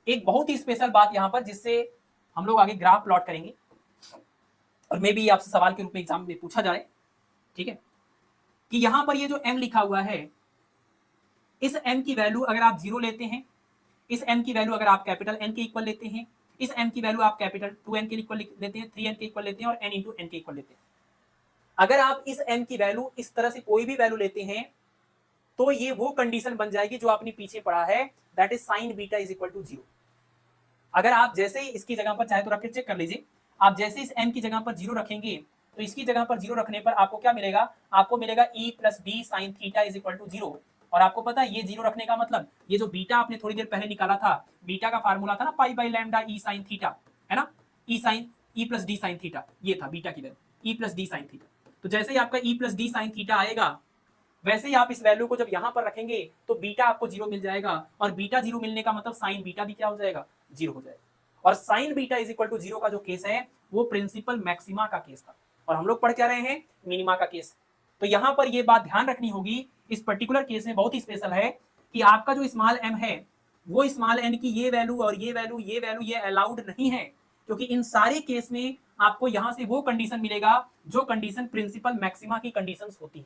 एक बहुत ही स्पेशल बात यहां पर जिससे हम लोग आगे ग्राफ प्लॉट करेंगे, और मे बी आपसे सवाल के रूप में एग्जाम में पूछा जाए, ठीक है, कि यहां पर ये जो m लिखा हुआ है, इस m की वैल्यू अगर आप 0 लेते हैं, इस m की वैल्यू अगर आप कैपिटल n के इक्वल लेते हैं, इस m की वैल्यू आप कैपिटल 2n के इक्वल लेते हैं, 3n के इक्वल लेते हैं, और n इंटू n के इक्वल लेते हैं। अगर आप इस m की वैल्यू इस तरह से कोई भी वैल्यू लेते हैं तो ये वो कंडीशन बन जाएगी जो आपने पीछे पढ़ा है, that is sine beta is equal to 0। अगर आप जैसे ही इसकी जगह पर चाहे तो रख के चेक कर लीजिए, आप जैसे इस m की जगह पर 0 रखेंगे तो इसकी जगह पर 0 रखने पर आपको क्या मिलेगा, आपको मिलेगा e plus D sine theta is equal to 0, और आपको पता है ये जीरो रखने का मतलब, ये जो बीटा आपने थोड़ी देर पहले निकाला था, बीटा का फार्मूला था ना pi by lambda E sine theta, है ना, e sine e plus D sine theta, ये था बीटा की value e plus D sine theta. तो जैसे ही आपका e plus D sine theta आएगा, वैसे ही आप इस वैल्यू को जब यहां पर रखेंगे तो बीटा आपको जीरो मिल जाएगा, और बीटा जीरो मिलने का मतलब साइन बीटा भी क्या हो जाएगा, जीरो हो जाएगा। और sine beta is equal to zero का जो केस है वो प्रिंसिपल मैक्सिमा का केस था, और हम लोग पढ़ क्या रहे हैं, मिनिमा का केस। तो यहां पर ये बात ध्यान रखनी होगी, इस पर्टिकुलर केस में बहुत ही स्पेशल है कि आपका जो स्मॉल एम है वो स्मॉल एन की ये वैल्यू और ये वैल्यू ये अलाउड नहीं है, क्योंकि इन सारे केस में आपको यहां से वो कंडीशन मिलेगा जो कंडीशन प्रिंसिपल मैक्सिमा की कंडीशंस होती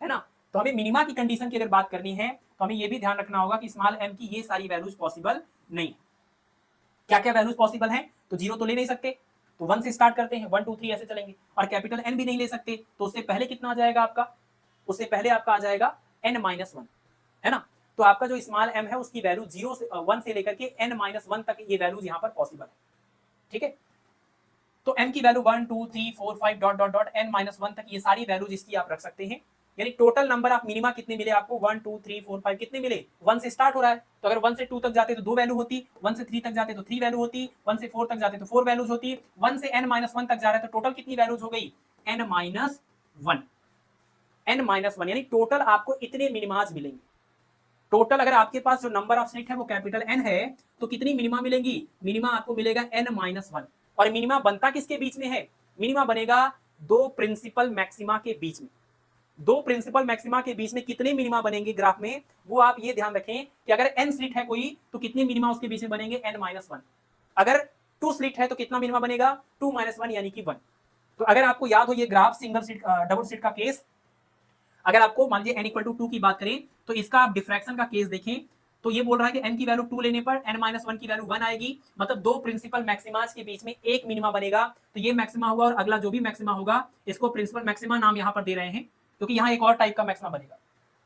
है ना। तो हमें मिनिमा की कंडीशन की अगर बात करनी है तो हमें ये भी ध्यान रखना होगा कि स्मॉल एम की ये सारी वैल्यूज पॉसिबल नहीं है। क्या क्या वैल्यूज पॉसिबल हैं, तो जीरो तो ले नहीं सकते, तो वन से स्टार्ट करते हैं, 1 2 3 ऐसे चलेंगे, और कैपिटल एन भी नहीं ले सकते, तो उससे पहले कितना आ जाएगा आपका, उससे पहले आपका आ जाएगा n-1, है ना। तो आपका जो स्मॉल m है उसकी वैल्यू 0 से 1 से लेकर के n-1 तक ये वैल्यूज यहाँ पर पॉसिबल है, ठीक है। तो m की value 1 2 3 4 5 dot dot dot n-1 तक ये सारी वैल्यूज इसकी आप रख सकते हैं। यानी टोटल नंबर ऑफ मिनिमा कितने मिले आपको, 1 2 3 4 5 कितने मिले, 1 से स्टार्ट हो रहा है, तो अगर 1 से 2 तक जाते तो 2 वैल्यू होती, 1 से 3 तक जाते तो 3 वैल्यू होती, 1 से 4 तक जाते तो 4 वैल्यूज होती, 1 से n-1 तक जा रहा है तो टोटल कितनी वैल्यूज हो गई, n-1, n-1, यानी टोटल आपको इतने मिनिमाज मिलेंगे। टोटल अगर आपके पास जो नंबर ऑफ स्लिट है वो कैपिटल n है तो कितनी मिनिमा मिलेंगी, मिनिमा आपको मिलेगा n-1। और मिनिमा बनता किसके बीच में है, मिनिमा बनेगा दो प्रिंसिपल मैक्सिमा के बीच में। दो प्रिंसिपल मैक्सिमा के बीच में कितने मिनिमा बनेंगे ग्राफ में, वो आप ये ध्यान रखें कि अगर n स्लिट है कोई तो कितने मिनिमा उसके बीच में बनेंगे, n-1। अगर 2 स्लिट है तो कितना मिनिमा बनेगा, 2-1 यानी कि 1। तो अगर आपको याद हो ये graph single slit double slit का केस, अगर आपको मान लीजिए n इक्वल टू 2 की बात करें तो इसका आप डिफ्रैक्शन का केस देखें तो ये बोल रहा है कि n की वैल्यू 2 लेने पर n-1 की वैल्यू 1 आएगी, मतलब दो प्रिंसिपल मैक्सिमास के बीच में एक मिनिमा बनेगा। तो ये मैक्सिमा हुआ और अगला जो भी मैक्सिमा होगा इसको प्रिंसिपल मैक्सिमा नाम यहाँ पर दे रहे हैं, क्योंकि यहाँ एक और टाइप का मैक्सिमा बनेगा।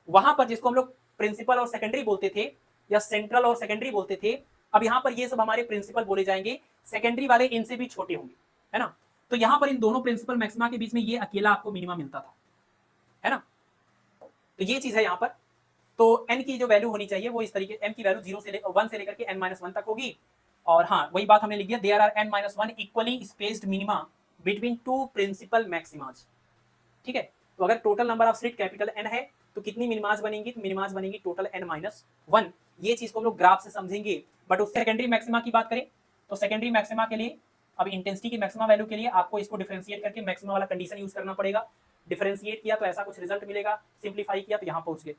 वहां पर जिसको हम लोग प्रिंसिपल और सेकेंडरी बोलते थे या सेंट्रल और सेकेंडरी बोलते थे, अब यहाँ पर ये सब हमारे प्रिंसिपल बोले जाएंगे, सेकेंडरी वाले इनसे भी छोटे होंगे, है ना। तो यहाँ पर इन दोनों प्रिंसिपल मैक्सिमा के बीच में ये अकेला आपको मिनिमा मिलता था, है ना। तो ये चीज है यहाँ पर। तो n की जो वैल्यू होनी चाहिए वो इस तरीके, m की वैल्यू 0 से 1 से लेकर के n-1 तक होगी। और हाँ वही बात हमने लिख दिया, there are n-1 equally spaced minima between two principal maximas, ठीक है। तो अगर total number of slit capital n है तो कितनी मिनिमाज बनेंगी, तो मिनिमाज बनेंगी टोटल n-1। ये चीज को हम लोग ग्राफ से समझेंगे। बट उस सेकेंडरी मैक्सिमा की बात करें तो सेकेंडरी मैक्सिमा के लिए, अब इंटेंसिटी की मैक्सिमा वैल्यू के लिए आपको इसको डिफरेंशिएट करके मैक्सिमा वाला कंडीशन यूज करना पड़ेगा। डिफरेंशिएट किया तो ऐसा कुछ रिजल्ट मिलेगा, सिंप्लीफाई किया तो यहाँ पहुंच गए।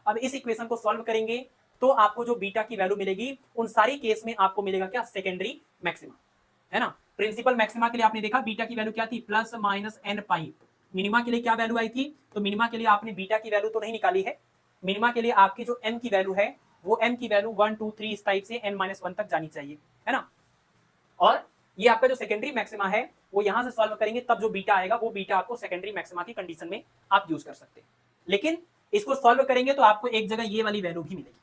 अब इस इक्वेशन को सॉल्व करेंगे तो आपको जो बीटा की वैल्यू मिलेगी उन सारी केस में आपको मिलेगा क्या, सेकेंडरी मैक्सिमा, है ना। प्रिंसिपल मैक्सिमा के लिए आपने देखा बीटा की वैल्यू क्या थी, प्लस माइनस n पाई। मिनिमा के लिए क्या वैल्यू आई थी, तो मिनिमा के लिए आपने बीटा की वैल्यू तो नहीं निकाली है, मिनिमा के लिए आपकी जो m की वैल्यू है वो m की वैल्यू 1 2 3 इस टाइप से n-1 तक जानी चाहिए, है ना। और ये आपका जो सेकेंडरी मैक्सिमा है वो यहां से सॉल्व करेंगे तब जो बीटा आएगा वो बीटा आपको सेकेंडरी मैक्सिमा की कंडीशन में आप यूज कर सकते हैं। लेकिन इसको सॉल्व करेंगे तो आपको एक जगह ये वाली वैल्यू भी मिलेगी।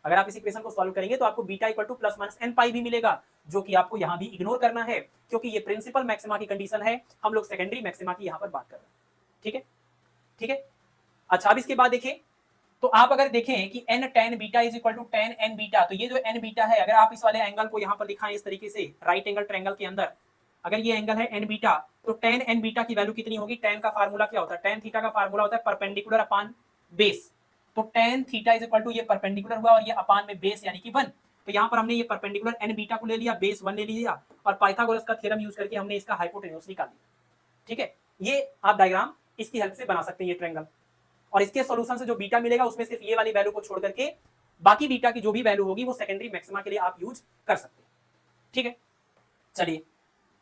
अगर आप इस इक्वेशन को सॉल्व करेंगे तो आपको beta equal to plus minus n पाई भी मिलेगा, जो कि आपको यहां भी इग्नोर करना है क्योंकि ये प्रिंसिपल मैक्सिमा की कंडीशन है, हम लोग सेकेंडरी मैक्सिमा की यहां पर बात कर रहे हैं, ठीक है, ठीक है। अच्छा अब इसके बाद देखें तो आप अगर देखें कि n tan beta is equal to tan n beta, तो ये जो n बीटा है अगर आप इस वाले एंगल को यहाँ पर दिखाएं इस तरीके से राइट एंगल ट्रायंगल के अंदर, अगर ये एंगल है n बीटा तो tan n बीटा की वैल्यू कितनी होगी, tan का फार्मूला क्या होता है, tan थीटा का फार्मूला होता है परपेंडिकुलर अपान बेस। तो tan theta is equal to ये परपेंडिकुलर हुआ और ये अपान में बेस यानी कि 1। तो यहाँ पर हमने ये परपेंडिकुलर n बीटा को ले लिया, बेस 1 ले लिया और पाइथागोरस का थ्योरम यूज करके हमने इसका हाइपोटेन्यूज निकाल दिया, ठीक है। ये आप डायग्राम इसकी हेल्प से बना सकते हैं ये ट्रायंगल, और इसके सॉल्यूशन से जो बीटा मिलेगा उसमें सिर्फ ये वाली वैल्यू को छोड़ करके बाकी बीटा की जो भी वैल्यू होगी वो सेकेंडरी मैक्सिमा के लिए आप यूज कर सकते हैं, ठीक है। चलिए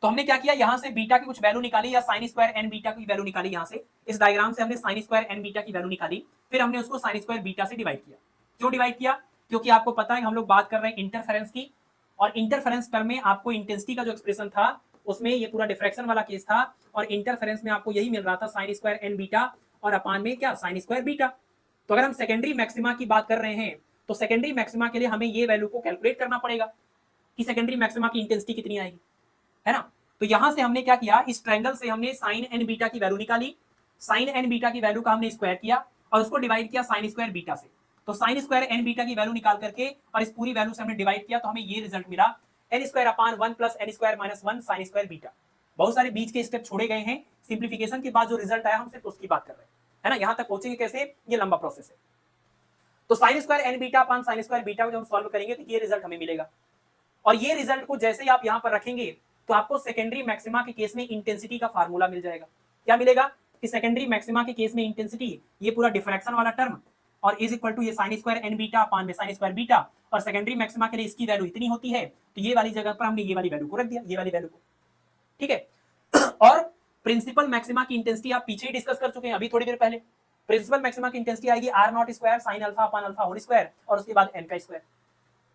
तो हमने क्या किया, यहां से बीटा की कुछ वैल्यू निकाली या साइन स्क्वायर एन बीटा की वैल्यू निकाली, यहां से इस डायग्राम से हमने साइन स्क्वायर एन बीटा की वैल्यू निकाली, फिर हमने उसको साइन स्क्वायर बीटा से डिवाइड किया। क्यों डिवाइड किया, क्योंकि आपको पता है हम लोग बात कर रहे हैं इंटरफेरेंस की, और इंटरफेरेंस टर्म में आपको इंटेंसिटी का जो एक्सप्रेशन था उसमें ये पूरा डिफ्रैक्शन वाला केस था, और इंटरफेरेंस में आपको यही मिल रहा था साइन स्क्वायर एन बीटा और अपान में क्या, साइन स्क्वायर बीटा। तो अगर हम सेकेंडरी मैक्सिमा की बात कर रहे हैं तो सेकेंडरी मैक्सिमा के लिए हमें ये वैल्यू को कैलकुलेट करना पड़ेगा कि सेकेंडरी मैक्सिमा की इंटेंसिटी कितनी आएगी, है ना। तो यहां से हमने क्या किया, इस ट्रायंगल से हमने साइन एन बीटा की वैल्यू निकाली, साइन एन बीटा की वैल्यू का हमने स्क्वायर किया और उसको डिवाइड किया साइन स्क्वायर बीटा से। तो साइन स्क्वायर एन बीटा की वैल्यू निकाल करके और इस पूरी वैल्यू से हमने डिवाइड किया तो हमें ये रिजल्ट मिला N square upon 1 plus N square minus 1 sine square beta. बहुत सारे बीच के स्टेप छोड़े गए हैं, सिंप्लीफिकेशन के बाद जो रिजल्ट आया हम सिर्फ उसकी बात कर रहे हैं, है ना। यहां तक पहुंचेंगे कैसे, ये लंबा प्रोसेस है। तो sine square N beta upon sine square beta को जब हम सॉल्व करेंगे तो ये रिजल्ट हमें मिलेगा। और ये रिजल्ट को जैसे ही आप यहां पर रखेंगे तो आपको सेकेंडरी मैक्सिमा के केस में इंटेंसिटी का फार्मूला मिल जाएगा। क्या मिलेगा कि सेकेंडरी मैक्सिमा के केस में इंटेंसिटी ये पूरा डिफ्रैक्शन वाला टर्म और इज इक्वल टू ये sine square N beta upon में साइन स्क्वायर बीटा, और सेकेंडरी मैक्सिमा के लिए इसकी वैल्यू इतनी होती है तो ये वाली जगह पर हमने ये वाली वैल्यू को रख दिया, ये वाली वैल्यू को, ठीक है। और प्रिंसिपल मैक्सिमा की इंटेंसिटी आप पीछे ही डिस्कस कर चुके हैं अभी थोड़ी देर पहले। प्रिंसिपल मैक्सिमा की इंटेंसिटी आएगी R naught square sine alpha upon alpha whole square और उसके बाद एन का स्क्वायर।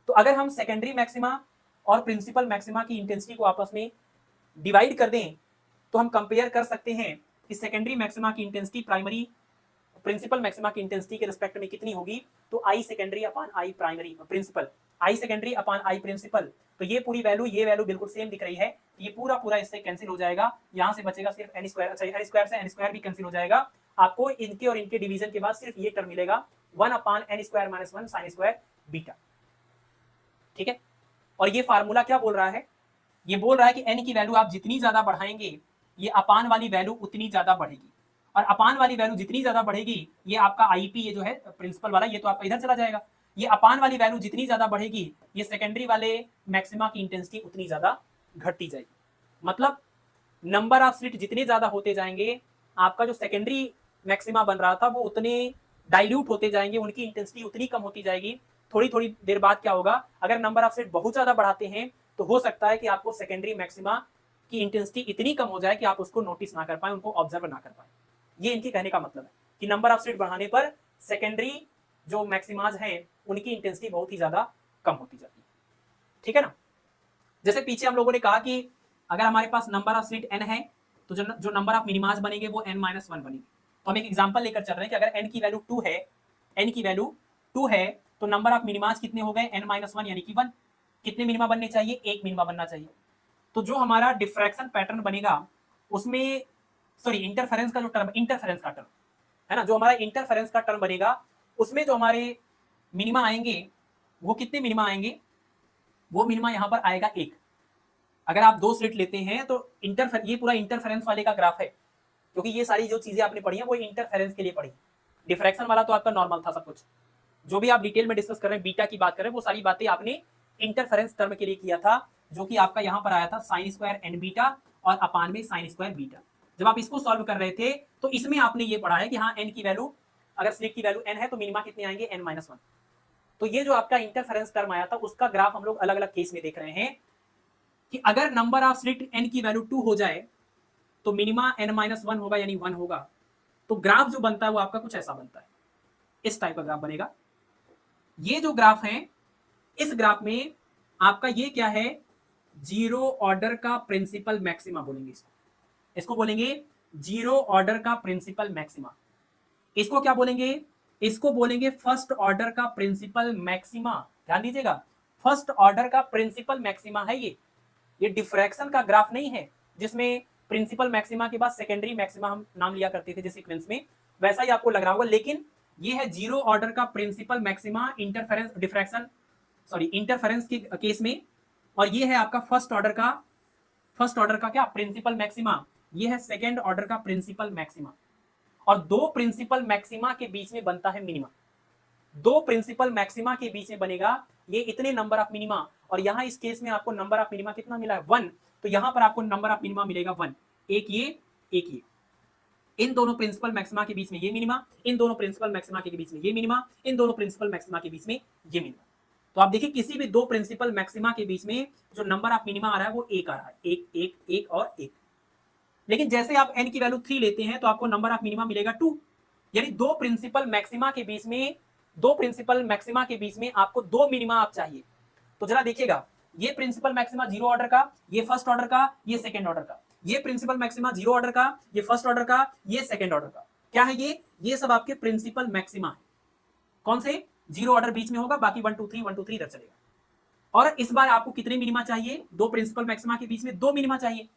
तो अगर हम सेकेंडरी मैक्सिमा और प्रिंसिपल मैक्सिमा की इंटेंसिटी को आपस में डिवाइड कर दें तो हम कंपेयर कर सकते हैं कि सेकेंडरी मैक्सिमा की इंटेंसिटी प्राइमरी प्रिंसिपल मैक्सिमा की इंटेंसिटी के रिस्पेक्ट में कितनी होगी, तो I secondary upon I primary principal, I secondary upon I principal. तो ये पूरी वैल्यू ये वैल्यू बिल्कुल सेम दिख रही है, ये पूरा पूरा इससे कैंसिल हो जाएगा, यहां से बचेगा सिर्फ एन स्क्वायर। अच्छा एन स्क्वायर से एन स्क्वायर भी कैंसिल हो जाएगा, आपको इनके और इनके डिवीजन के बाद सिर्फ ये टर्म मिलेगा 1 upon N square minus 1 sine square beta, ठीक है। और ये फार्मूला क्या बोल रहा है, ये बोल रहा है कि एन की वैल्यू आप जितनी ज्यादा बढ़ाएंगे ये अपान वाली वैल्यू उतनी ज्यादा बढ़ेगी, और अपान वाली वैल्यू जितनी ज्यादा बढ़ेगी ये आपका आईपी ये जो है प्रिंसिपल वाला ये तो आपका इधर चला जाएगा, ये अपान वाली वैल्यू जितनी ज्यादा बढ़ेगी ये सेकेंडरी वाले मैक्सिमा की इंटेंसिटी उतनी ज्यादा घटती जाएगी। मतलब नंबर ऑफ स्लिट जितने ज्यादा होते जाएंगे आपका जो सेकेंडरी मैक्सिमा बन रहा था वो उतने डाइल्यूट होते जाएंगे, उनकी इंटेंसिटी उतनी कम होती जाएगी। थोड़ी थोड़ी देर बाद क्या होगा, अगर नंबर ऑफ स्लिट बहुत ज्यादा बढ़ाते हैं तो हो सकता है कि आपको सेकेंडरी मैक्सिमा की इंटेंसिटी इतनी कम हो जाए कि आप उसको नोटिस ना कर पाए, उनको ऑब्जर्व ना कर पाए। ये इनकी कहने का मतलब है कि नंबर ऑफ स्लिट बढ़ाने पर सेकेंडरी जो मैक्सिमाज हैं उनकी इंटेंसिटी बहुत ही ज्यादा कम होती जाती है, ठीक है ना। जैसे पीछे हम लोगों ने कहा कि अगर हमारे पास नंबर ऑफ स्लिट n है तो जो नंबर ऑफ मिनिमाज बनेंगे वो n माइनस 1 बनेंगे। तो हम एक एग्जांपल लेकर चल रहे हैं कि अगर n की वैल्यू 2 है, n की वैल्यू 2 है तो नंबर ऑफ मिनिमाज कितने हो गए n माइनस 1 यानी कि 1। कितने मिनिमा बनने चाहिए, एक मिनिमा बनना चाहिए। तो जो हमारा डिफ्रैक्शन पैटर्न बनेगा उसमें सॉरी इंटरफेरेंस का जो टर्म, इंटरफेरेंस का टर्म है ना, जो हमारा इंटरफेरेंस का टर्म बनेगा उसमें जो हमारे मिनिमा आएंगे वो कितने मिनिमा आएंगे, वो मिनिमा यहां पर आएगा 1। अगर आप 2 स्लिट लेते हैं तो ये पूरा इंटरफेरेंस वाले का ग्राफ है, क्योंकि ये सारी जो चीजें आपने पढ़ी हैं वो इंटरफेरेंस के लिए पढ़ी। डिफ्रैक्शन वाला तो आपका नॉर्मल था सब कुछ, जो भी आप डिटेल में डिस्कस कर रहे हैं बीटा की बात कर रहे हैं वो सारी बातें आपने इंटरफेरेंस टर्म के लिए किया था, जो कि आपका यहां पर आया था साइन स्क्वायर एन बीटा और अपान में साइन स्क्वायर बीटा। जब आप इसको सॉल्व कर रहे थे तो इसमें आपने ये पढ़ा है कि हाँ एन की वैल्यू, अगर स्लिट की वैल्यू एन है तो मिनिमा कितने आएंगे एन माइनस 1। तो ये जो आपका इंटरफेरेंस टर्म आया था उसका ग्राफ हम लोग अलग अलग केस में देख रहे हैं कि अगर नंबर ऑफ स्लिट एन की वैल्यू 2 हो जाए तो मिनिमा एन माइनस 1 होगा यानी 1 होगा। तो ग्राफ जो बनता है वो आपका कुछ ऐसा बनता है, इस टाइप का ग्राफ बनेगा। ये जो ग्राफ है इस ग्राफ में आपका ये क्या है, जीरो ऑर्डर का प्रिंसिपल मैक्सिमा बोलेंगे इसको बोलेंगे जीरो ऑर्डर का प्रिंसिपल मैक्सिमा। इसको क्या बोलेंगे, इसको बोलेंगे फर्स्ट ऑर्डर का प्रिंसिपल मैक्सिमा। ध्यान दीजिएगा, फर्स्ट ऑर्डर का प्रिंसिपल मैक्सिमा है ये डिफ्रैक्शन का ग्राफ नहीं है जिसमें प्रिंसिपल मैक्सिमा के बाद सेकेंडरी मैक्सिमा हम नाम लिया करते थे जिस सीक्वेंस में, वैसा ही आपको लग रहा होगा। लेकिन ये है जीरो ऑर्डर का principal maxima interference diffraction sorry interference के केस में, और ये है आपका फर्स्ट ऑर्डर का क्या प्रिंसिपल मैक्सिमा, ये है सेकेंड ऑर्डर का प्रिंसिपल मैक्सिमा। और दो प्रिंसिपल मैक्सिमा के बीच में बनता है मिनिमा, दो प्रिंसिपल मैक्सिमा के बीच में बनेगा ये इतने नंबर ऑफ मिनिमा। और यहां इस केस में आपको नंबर ऑफ मिनिमा कितना मिला है 1, तो यहां पर आपको नंबर ऑफ मिनिमा मिलेगा 1, एक ये इन दोनों प्रिंसिपल मैक्सिमा के बीच में ये मिनिमा, इन दोनों प्रिंसिपल मैक्सिमा के बीच में ये मिनिमा, इन दोनों प्रिंसिपल मैक्सिमा के बीच में ये मिनिमा। तो आप देखिए किसी भी दो प्रिंसिपल मैक्सिमा के बीच में जो नंबर ऑफ मिनिमा आ रहा है वो एक आ रहा है, एक और एक। लेकिन जैसे आप n की वैल्यू 3 लेते हैं तो आपको नंबर ऑफ मिनिमा मिलेगा 2, यानी दो प्रिंसिपल मैक्सिमा के बीच में आपको दो मिनिमा आप चाहिए। तो जरा देखिएगा, ये प्रिंसिपल मैक्सिमा जीरो ऑर्डर का, ये फर्स्ट ऑर्डर का, ये सेकंड ऑर्डर का, ये प्रिंसिपल मैक्सिमा जीरो ऑर्डर का, ये फर्स्ट ऑर्डर का, ये सेकंड ऑर्डर का। क्या है ये सब आपके प्रिंसिपल मैक्सिमा है। कौन से, जीरो ऑर्डर बीच में होगा, बाकी 1 2 3 इधर चलेगा। और इस बार आपको कितने मिनिमा चाहिए, दो प्रिंसिपल मैक्सिमा के बीच में दो मिनिमा चाहिए।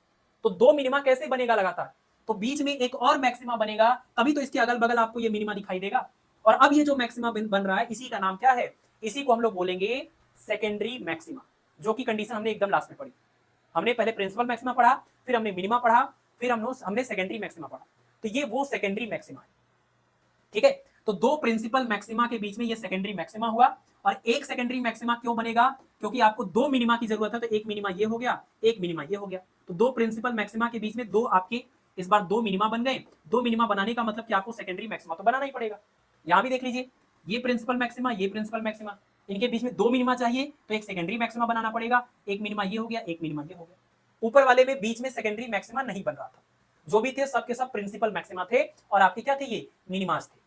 तो दो मिनिमा कैसे बनेगा लगातार, तो बीच में एक और मैक्सिमा बनेगा, तभी तो इसके अगल बगल आपको ये मिनिमा दिखाई देगा। और अब ये जो मैक्सिमा बन रहा है इसी का नाम क्या है, इसी को हम लोग बोलेंगे सेकेंडरी मैक्सिमा, जो की कंडीशन हमने एकदम लास्ट में पढ़ी। हमने पहले प्रिंसिपल मैक्सिमा पढ़ा, फिर हमने मिनिमा पढ़ा, फिर हमने सेकेंडरी मैक्सिमा पढ़ा। तो ये वो सेकेंडरी मैक्सिमा है, ठीक है। तो दो प्रिंसिपल मैक्सिमा के बीच में ये सेकेंडरी मैक्सिमा हुआ। और एक सेकेंडरी मैक्सिमा क्यों बनेगा, क्योंकि आपको दो मिनिमा की जरूरत है, तो एक मिनिमा ये हो गया, एक मिनिमा ये हो गया। तो दो प्रिंसिपल मैक्सिमा के बीच में दो आपके इस बार दो मिनिमा बन गए। दो मिनिमा बनाने का मतलब कि आपको सेकेंडरी मैक्सिमा तो बनाना ही पड़ेगा। यहां भी देख लीजिए, ये प्रिंसिपल मैक्सिमा, ये प्रिंसिपल मैक्सिमा, इनके बीच में दो मिनिमा चाहिए, तो एक सेकेंडरी मैक्सिमा बनाना पड़ेगा। एक मिनिमा ये हो गया, एक मिनिमा ये हो गया। ऊपर वाले में बीच में सेकेंडरी मैक्सिमा नहीं बन रहा था, जो भी थे सबके सब प्रिंसिपल मैक्सिमा थे, और आपके क्या थे, ये मिनिमास थे,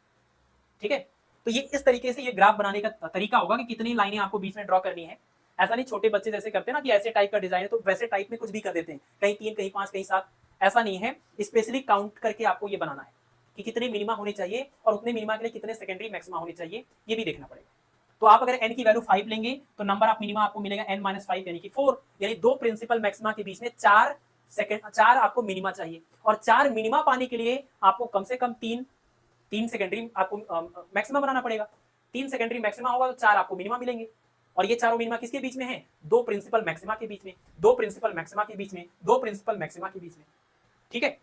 ठीक है। तो ये इस तरीके से ये ग्राफ बनाने का तरीका होगा कि कितनी लाइनें आपको बीच में ड्रॉ करनी है। ऐसा नहीं छोटे बच्चे जैसे करते हैं ना कि ऐसे टाइप का डिजाइन है तो वैसे टाइप में कुछ भी कर देते हैं, कहीं 3, कहीं 5, कहीं 7, ऐसा नहीं है। स्पेशली काउंट करके आपको ये बनाना है कि कितने मिनिमा होने चाहिए और उतने मिनिमा के लिए कितने सेकेंडरी मैक्सिमा होने चाहिए, ये भी देखना पड़ेगा। तो आप अगर n की वैल्यू 5 लेंगे तो नंबर ऑफ मिनिमा आपको मिलेगा n-5 यानी कि 4, यानी दो प्रिंसिपल मैक्सिमा के बीच में 4 आपको मिनिमा चाहिए। और 4 मिनिमा पाने के लिए आपको कम से कम 3 सेकेंडरी आपको मैक्सिमा बनाना पड़ेगा। 3 सेकेंडरी मैक्सिमा होगा तो 4 आपको मिनिमा मिलेंगे। और ये चारों मिनिमा किसके बीच में है, दो प्रिंसिपल मैक्सिमा के बीच में, दो प्रिंसिपल मैक्सिमा के बीच में, दो प्रिंसिपल मैक्सिमा के बीच में, ठीक है।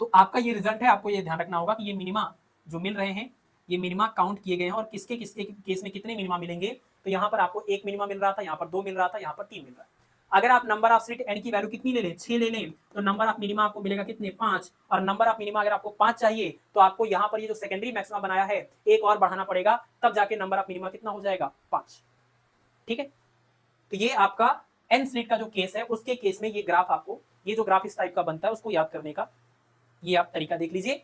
तो आपका ये रिजल्ट है, आपको ये ध्यान रखना होगा कि ये मिनिमा जो मिल रहे हैं, ये मिनिमा काउंट किए गए हैं और किसके किसके केस में कितने मिनिमा मिलेंगे। तो यहाँ पर आपको एक मिनिमा मिल रहा था, यहाँ पर 2 मिल रहा था, यहाँ पर 3 मिल रहा है। अगर आप नंबर ऑफ स्लिट n की वैल्यू कितनी ले लें, 6 ले लें, तो नंबर ऑफ मिनिमा आपको मिलेगा कितने, 5। और नंबर ऑफ मिनिमा अगर आपको 5 चाहिए तो आपको यहाँ पर ये जो सेकेंडरी मैक्सिमा बनाया है एक और बढ़ाना पड़ेगा, तब जाके नंबर ऑफ मिनिमा कितना हो जाएगा, 5, ठीक है। तो ये आपका n स्लिट का जो केस है उसके केस में ये ग्राफ आपको, ये जो ग्राफ इस टाइप का बनता है उसको याद करने का ये आप तरीका देख लीजिए।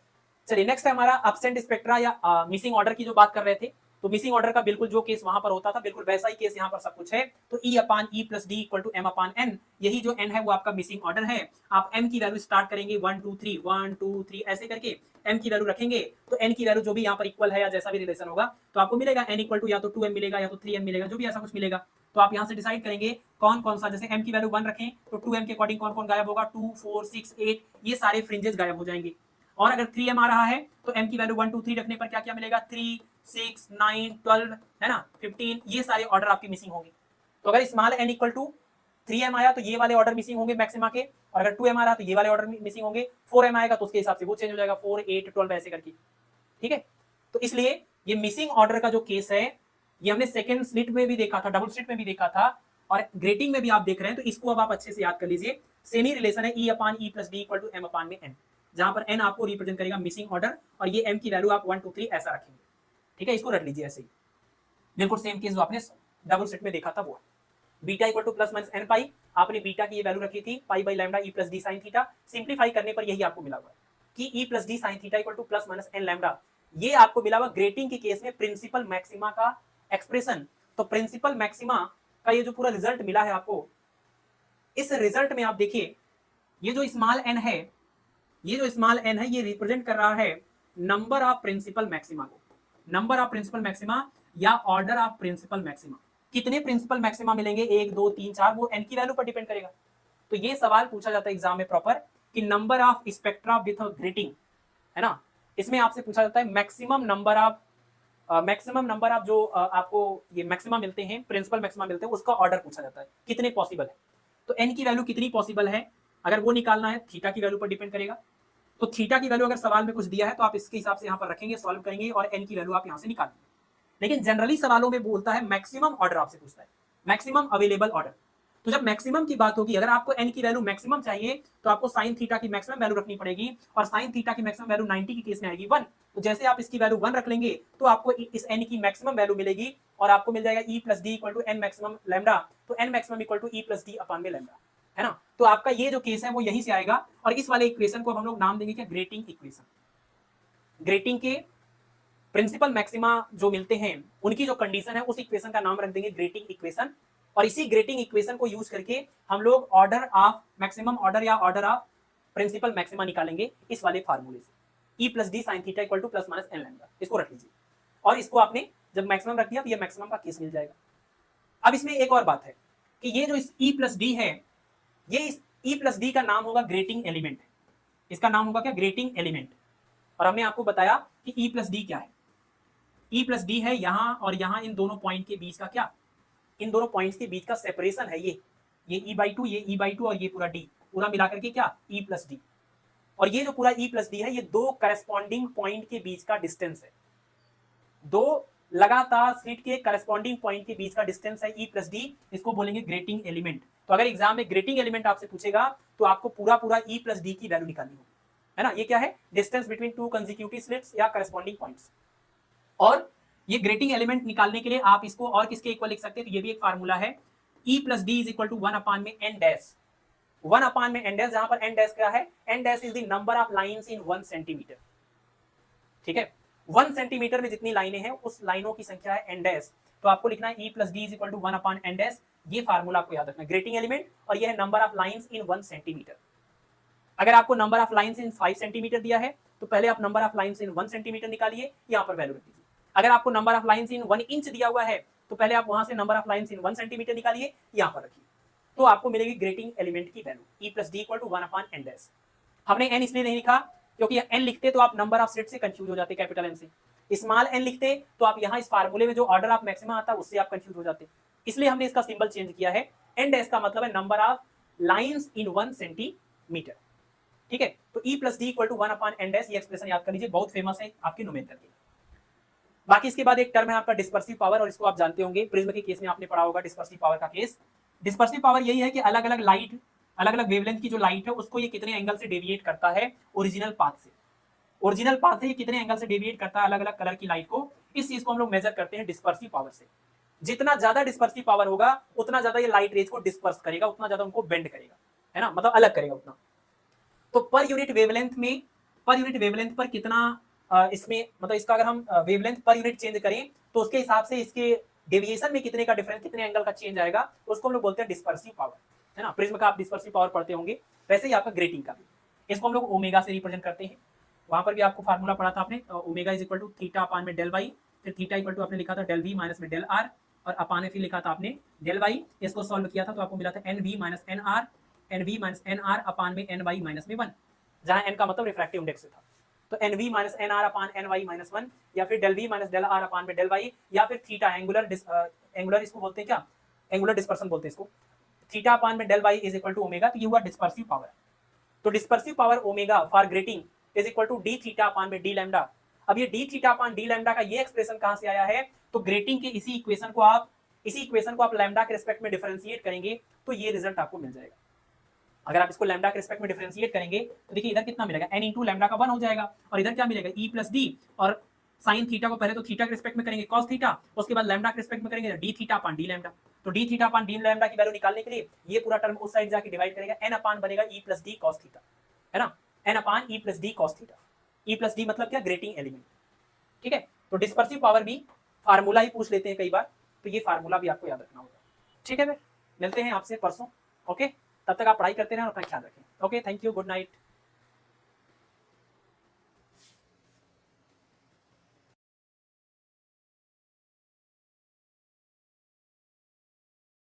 चलिए नेक्स्ट है हमारा एब्सेंट स्पेक्ट्रा या मिसिंग ऑर्डर की जो बात कर रहे थे। तो मिसिंग ऑर्डर का बिल्कुल जो केस वहां पर होता था बिल्कुल वैसा ही केस यहाँ पर सब कुछ है। तो E/E + D = M/N, यही जो n है वो आपका मिसिंग ऑर्डर है। आप m की वैल्यू स्टार्ट करेंगे 1 2 3 1 2 3 ऐसे करके m की वैल्यू रखेंगे। तो n की वैल्यू जो भी यहाँ पर इक्वल है या जैसा भी रिलेशन होगा तो आपको मिलेगा n = या तो 2m मिलेगा या तो 3m मिलेगा, जो भी ऐसा कुछ मिलेगा। तो आप यहाँ से डिसाइड करेंगे कौन सा, जैसे m की वैल्यू 1 रखें तो 2m के अकॉर्डिंग कौन कौन गायब होगा, 2 4 6 8 ये सारे फ्रिंजेस गायब हो जाएंगे। और अगर 3m आ रहा है तो m की वैल्यू 1 2 3 रखने पर क्या क्या मिलेगा, 3 6 9 12 है ना, 15, ये सारे ऑर्डर आपकी मिसिंग होंगे। तो अगर स्मॉल n = 3m आया तो ये वाले ऑर्डर मिसिंग होंगे मैक्सिमा के, और अगर 2m आ रहा तो ये वाले ऑर्डर मिसिंग होंगे। 4m आएगा तो उसके हिसाब से वो चेंज हो जाएगा, 4 8 12 ऐसे करके, ठीक है। तो इसलिए ये मिसिंग ऑर्डर का जो केस है ये हमने सेकंड स्लिट में भी देखा था, डबल स्लिट में भी देखा था, और ग्रेटिंग में भी आप देख रहे हैं। तो इसको अब आप अच्छे से याद कर लीजिए। सेम ही रिलेशन है E/E + D = M/N, जहां पर n आपको रिप्रेजेंट करेगा मिसिंग ऑर्डर और ये m की वैल्यू आप 1 2 3 ऐसा रखेंगे, ठीक है। इसको रख लीजिए ऐसे ही, बिल्कुल सेम केस जो आपने डबल सेट में देखा था वो। बीटा = +- n पाई, आपने बीटा की ये वैल्यू रखी थी π/λ E + D sin theta. Simplify करने पर यही आपको मिला हुआ है कि E + D sin theta = +- n λ। ये आपको मिला हुआ ग्रेटिंग के केस में प्रिंसिपल मैक्सिमा का एक्सप्रेशन। तो प्रिंसिपल मैक्सिमा का ये जो पूरा रिजल्ट मिला है आपको, इस रिजल्ट में आप देखिए ये जो स्मॉल n है, ये जो स्मॉल n है ये रिप्रेजेंट कर रहा है नंबर ऑफ प्रिंसिपल मैक्सिमा को, नंबर ऑफ प्रिंसिपल मैक्सिमा या ऑर्डर ऑफ प्रिंसिपल मैक्सिमा। कितने प्रिंसिपल मैक्सिमा मिलेंगे, 1 2 3 4, वो n की वैल्यू पर डिपेंड करेगा। तो ये सवाल पूछा जाता है एग्जाम में प्रॉपर कि number of spectra with grating, है ना, इसमें आपसे पूछा जाता है मैक्सिमम नंबर ऑफ जो आपको ये मैक्सिमा मिलते हैं, प्रिंसिपल मैक्सिमा मिलते हैं, उसका ऑर्डर पूछा जाता है कितने पॉसिबल है। तो n की वैल्यू कितनी पॉसिबल है अगर वो निकालना है, थीटा की वैल्यू पर डिपेंड करेगा। तो थीटा की वैल्यू अगर सवाल में कुछ दिया है तो आप इसके हिसाब से यहाँ पर रखेंगे, सॉल्व करेंगे और n की वैल्यू आप यहाँ से निकालेंगे। लेकिन जनरली सवालों में बोलता है मैक्सिमम ऑर्डर आपसे पूछता है, मैक्सिमम अवेलेबल ऑर्डर। तो जब मैक्सिमम की बात होगी, अगर आपको n की वैल्यू मैक्सिमम चाहिए तो आपको साइन थीटा की मैक्सिमम वैल्यू रखनी पड़ेगी, और साइन थीटा की मैक्सिमम वैल्यू 90 की केस में आएगी 1। तो जैसे आप इसकी वैल्यू 1 रख लेंगे तो आपको इस n की मैक्सिमम वैल्यू मिलेगी और आपको मिल जाएगा E + D = n maximum λ। तो n maximum = E + D/λ, है ना। तो आपका ये जो केस है वो यहीं से आएगा, और इस वाले इक्वेशन को हम लोग नाम देंगे क्या, ग्रेटिंग इक्वेशन। ग्रेटिंग के प्रिंसिपल मैक्सिमा जो मिलते हैं उनकी जो कंडीशन है उस इक्वेशन का नाम रख देंगे ग्रेटिंग इक्वेशन। और इसी ग्रेटिंग इक्वेशन को यूज करके हम लोग ऑर्डर ऑफ मैक्सिमम ऑर्डर या ऑर्डर ऑफ प्रिंसिपल मैक्सिमा निकालेंगे इस वाले फार्मूले से। E + D sin theta = +- n λ, इसको रख लीजिए। और इसको आपने जब मैक्सिमम रख दिया तो ये मैक्सिमम का केस मिल जाएगा। अब इसमें एक और बात है कि ये जो इस E + D है, ये इस E + D का नाम होगा ग्रेटिंग एलिमेंट, इसका नाम होगा क्या, ग्रेटिंग एलिमेंट। और हमने आपको बताया कि E + D क्या है। E प्लस डी है यहाँ और यहाँ, इन दोनों पॉइंट के बीच का क्या, इन दोनों पॉइंट्स के बीच का सेपरेशन है ये E/2, ये E/2 और ये पूरा D, पूरा मिलाकर के क्या E प्लस डी। और ये जो पूरा E प्लस डी है ये दो करस्पॉन्डिंग पॉइंट के बीच का डिस्टेंस है, दो लगातार स्लिट के करस्पॉन्डिंग पॉइंट के बीच का डिस्टेंस है E प्लस डी, इसको बोलेंगे ग्रेटिंग एलिमेंट। तो अगर एग्जाम में ग्रेटिंग एलिमेंट आपसे पूछेगा तो आपको पूरा पूरा E प्लस डी की वैल्यू निकालनी होगी, है ना। ये क्या है, distance between two consecutive slits या करस्पॉन्डिंग पॉइंट्स। और ये ग्रेटिंग एलिमेंट निकालने के लिए आप इसको और किसके इक्वल लिख सकते हैं, तो ये भी एक फार्मूला है, E plus D is equal to 1 में n डैश, 1 में n डैश, जहां पर n डैश क्या है, n dash is the number of lines in 1 centimetre. ठीक है, 1 सेंटीमीटर में जितनी लाइनें हैं उस लाइनों की संख्या है n डैश। तो आपको लिखना है E plus D is equal to 1/n dash, ये फार्मूला आपको याद रखना है, ग्रेटिंग एलिमेंट, और ये है number of lines in 1 centimetre. अगर आपको number of lines in 5 centimetre दिया है तो पहले आप number of lines in 1 centimetre निकालिए, यहाँ पर वैल्यू रख दीजिए। अगर आपको number of lines in 1 inch दिया हुआ है तो पहले आप वहां से number of lines in 1 centimetre निकालिए, यहाँ पर रखिए, तो आपको मिलेगी ग्रेटिंग एलिमेंट की value E plus D equal to 1/n dash. हमने n इसलिए नहीं लिखा क्योंकि n लिखते तो आप नंबर ऑफ स्लिट से कंफ्यूज हो जाते, कैपिटल N से, स्मॉल n लिखते तो आप यहाँ इस फार्मूले में जो ऑर्डर ऑफ मैक्सिमा आता है उससे आप कंफ्यूज हो जाते, इसलिए हमने इसका सिंबल चेंज किया है। n डैश का मतलब है number of lines in 1 centimetre. ठीक है, तो E plus D equal to 1/n dash, ये एक्सप्रेशन याद कर लीजिए, बहुत फेमस है आपके न्यूमेरिकल के। बाकी इसके बाद एक टर्म है आपका डिस्पर्सिव पावर, और इसको आप जानते होंगे, प्रिज्म के केस में आपने पढ़ा होगा डिस्पर्सिव पावर का केस। डिस्पर्सिव पावर यही है कि अलग अलग लाइट, अलग अलग वेवलेंथ की जो लाइट है उसको ये कितने एंगल से डेविएट करता है ओरिजिनल पाथ से, ओरिजिनल पाथ से ये कितने एंगल से डेविएट करता है अलग अलग कलर की लाइट को, इस चीज को हम लोग मेजर करते हैं डिस्पर्सिव पावर से। जितना ज्यादा डिस्पर्सिव पावर होगा उतना ज्यादा ये लाइट रेज को डिस्पर्स करेगा, उतना ज्यादा उनको बेंड करेगा, है ना, मतलब अलग करेगा उतना। तो पर यूनिट वेवलेंथ में, पर यूनिट वेवलेंथ पर कितना इसमें, मतलब इसका अगर हम वेवलेंथ पर यूनिट चेंज करें तो उसके हिसाब से इसके डेविएशन में कितने का डिफरेंस, कितने एंगल का चेंज आएगा, उसको हम लोग बोलते हैं डिस्पर्सिव पावर, है ना। प्रिज्म का आप डिस्पर्सिव पावर पढ़ते होंगे, वैसे ही आपका ग्रेटिंग का भी, इसको हम लोग ओमेगा से रिप्रेजेंट करते हैं। वहां पर भी आपको फार्मूला पढ़ा था आपने, omega is equal to theta upon में डेल वाई, फिर थीटा इक्वल टू आपने लिखा था डेल वी माइनस में डेल आर, और अपान में फिर लिखा था आपने डेल वाई। इसको सॉल्व किया था तो आपको मिला था n v minus n r, n v minus n r upon में एन वाई माइनस में 1, जहां एन का मतलब रिफ्रैक्टिव इंडेक्स था। तो n v minus n r upon n y minus 1, या फिर del we minus del r upon में डेल वाई, या फिर थीटा एंगुलर इसको बोलते हैं क्या, एंगुलर डिस्पर्सन बोलते हैं इसको, थीटा अपान में del Y is equal to omega. तो ये हुआ डिस्पर्सिव पावर। तो dispersive power omega for grating is equal to D theta upon में डी लैम्डा। अब ये D theta upon D lambda का ये एक्सप्रेशन कहां से आया है, तो ग्रेटिंग के इसी इक्वेशन को आप लैम्डा के रिस्पेक्ट में डिफरेंशिएट करेंगे तो ये रिजल्ट आपको मिल जाएगा। अगर आप इसको लैम्डा के रिस्पेक्ट में डिफरेंशिएट करेंगे तो देखिए इधर कितना मिलेगा, n इंटू लैम्डा का 1 हो जाएगा, और इधर क्या मिलेगा E प्लस डी, और साइन थीटा को पहले तो थीटा के रिस्पेक्ट में करेंगे cos थीटा, उसके बाद लैम्डा के रिस्पेक्ट में करेंगे d theta upon D lambda. तो d theta upon D lambda की वैल्यू निकालने के लिए ये पूरा टर्म उस साइड जाके डिवाइड करेगा, n अपान बनेगा E plus D cos theta, है ना, n अपान E plus D cos theta. E plus D मतलब क्या, ग्रेटिंग एलिमेंट। ठीक है, तो डिस्पर्सिव पावर भी फार्मूला ही पूछ लेते हैं कई बार, तो ये फार्मूला भी आपको याद रखना होगा। ठीक है, मिलते हैं आपसे परसों। ओके, तब तक आप पढ़ाई करते रहें और अपना ख्याल रखें। Okay, thank you, good night.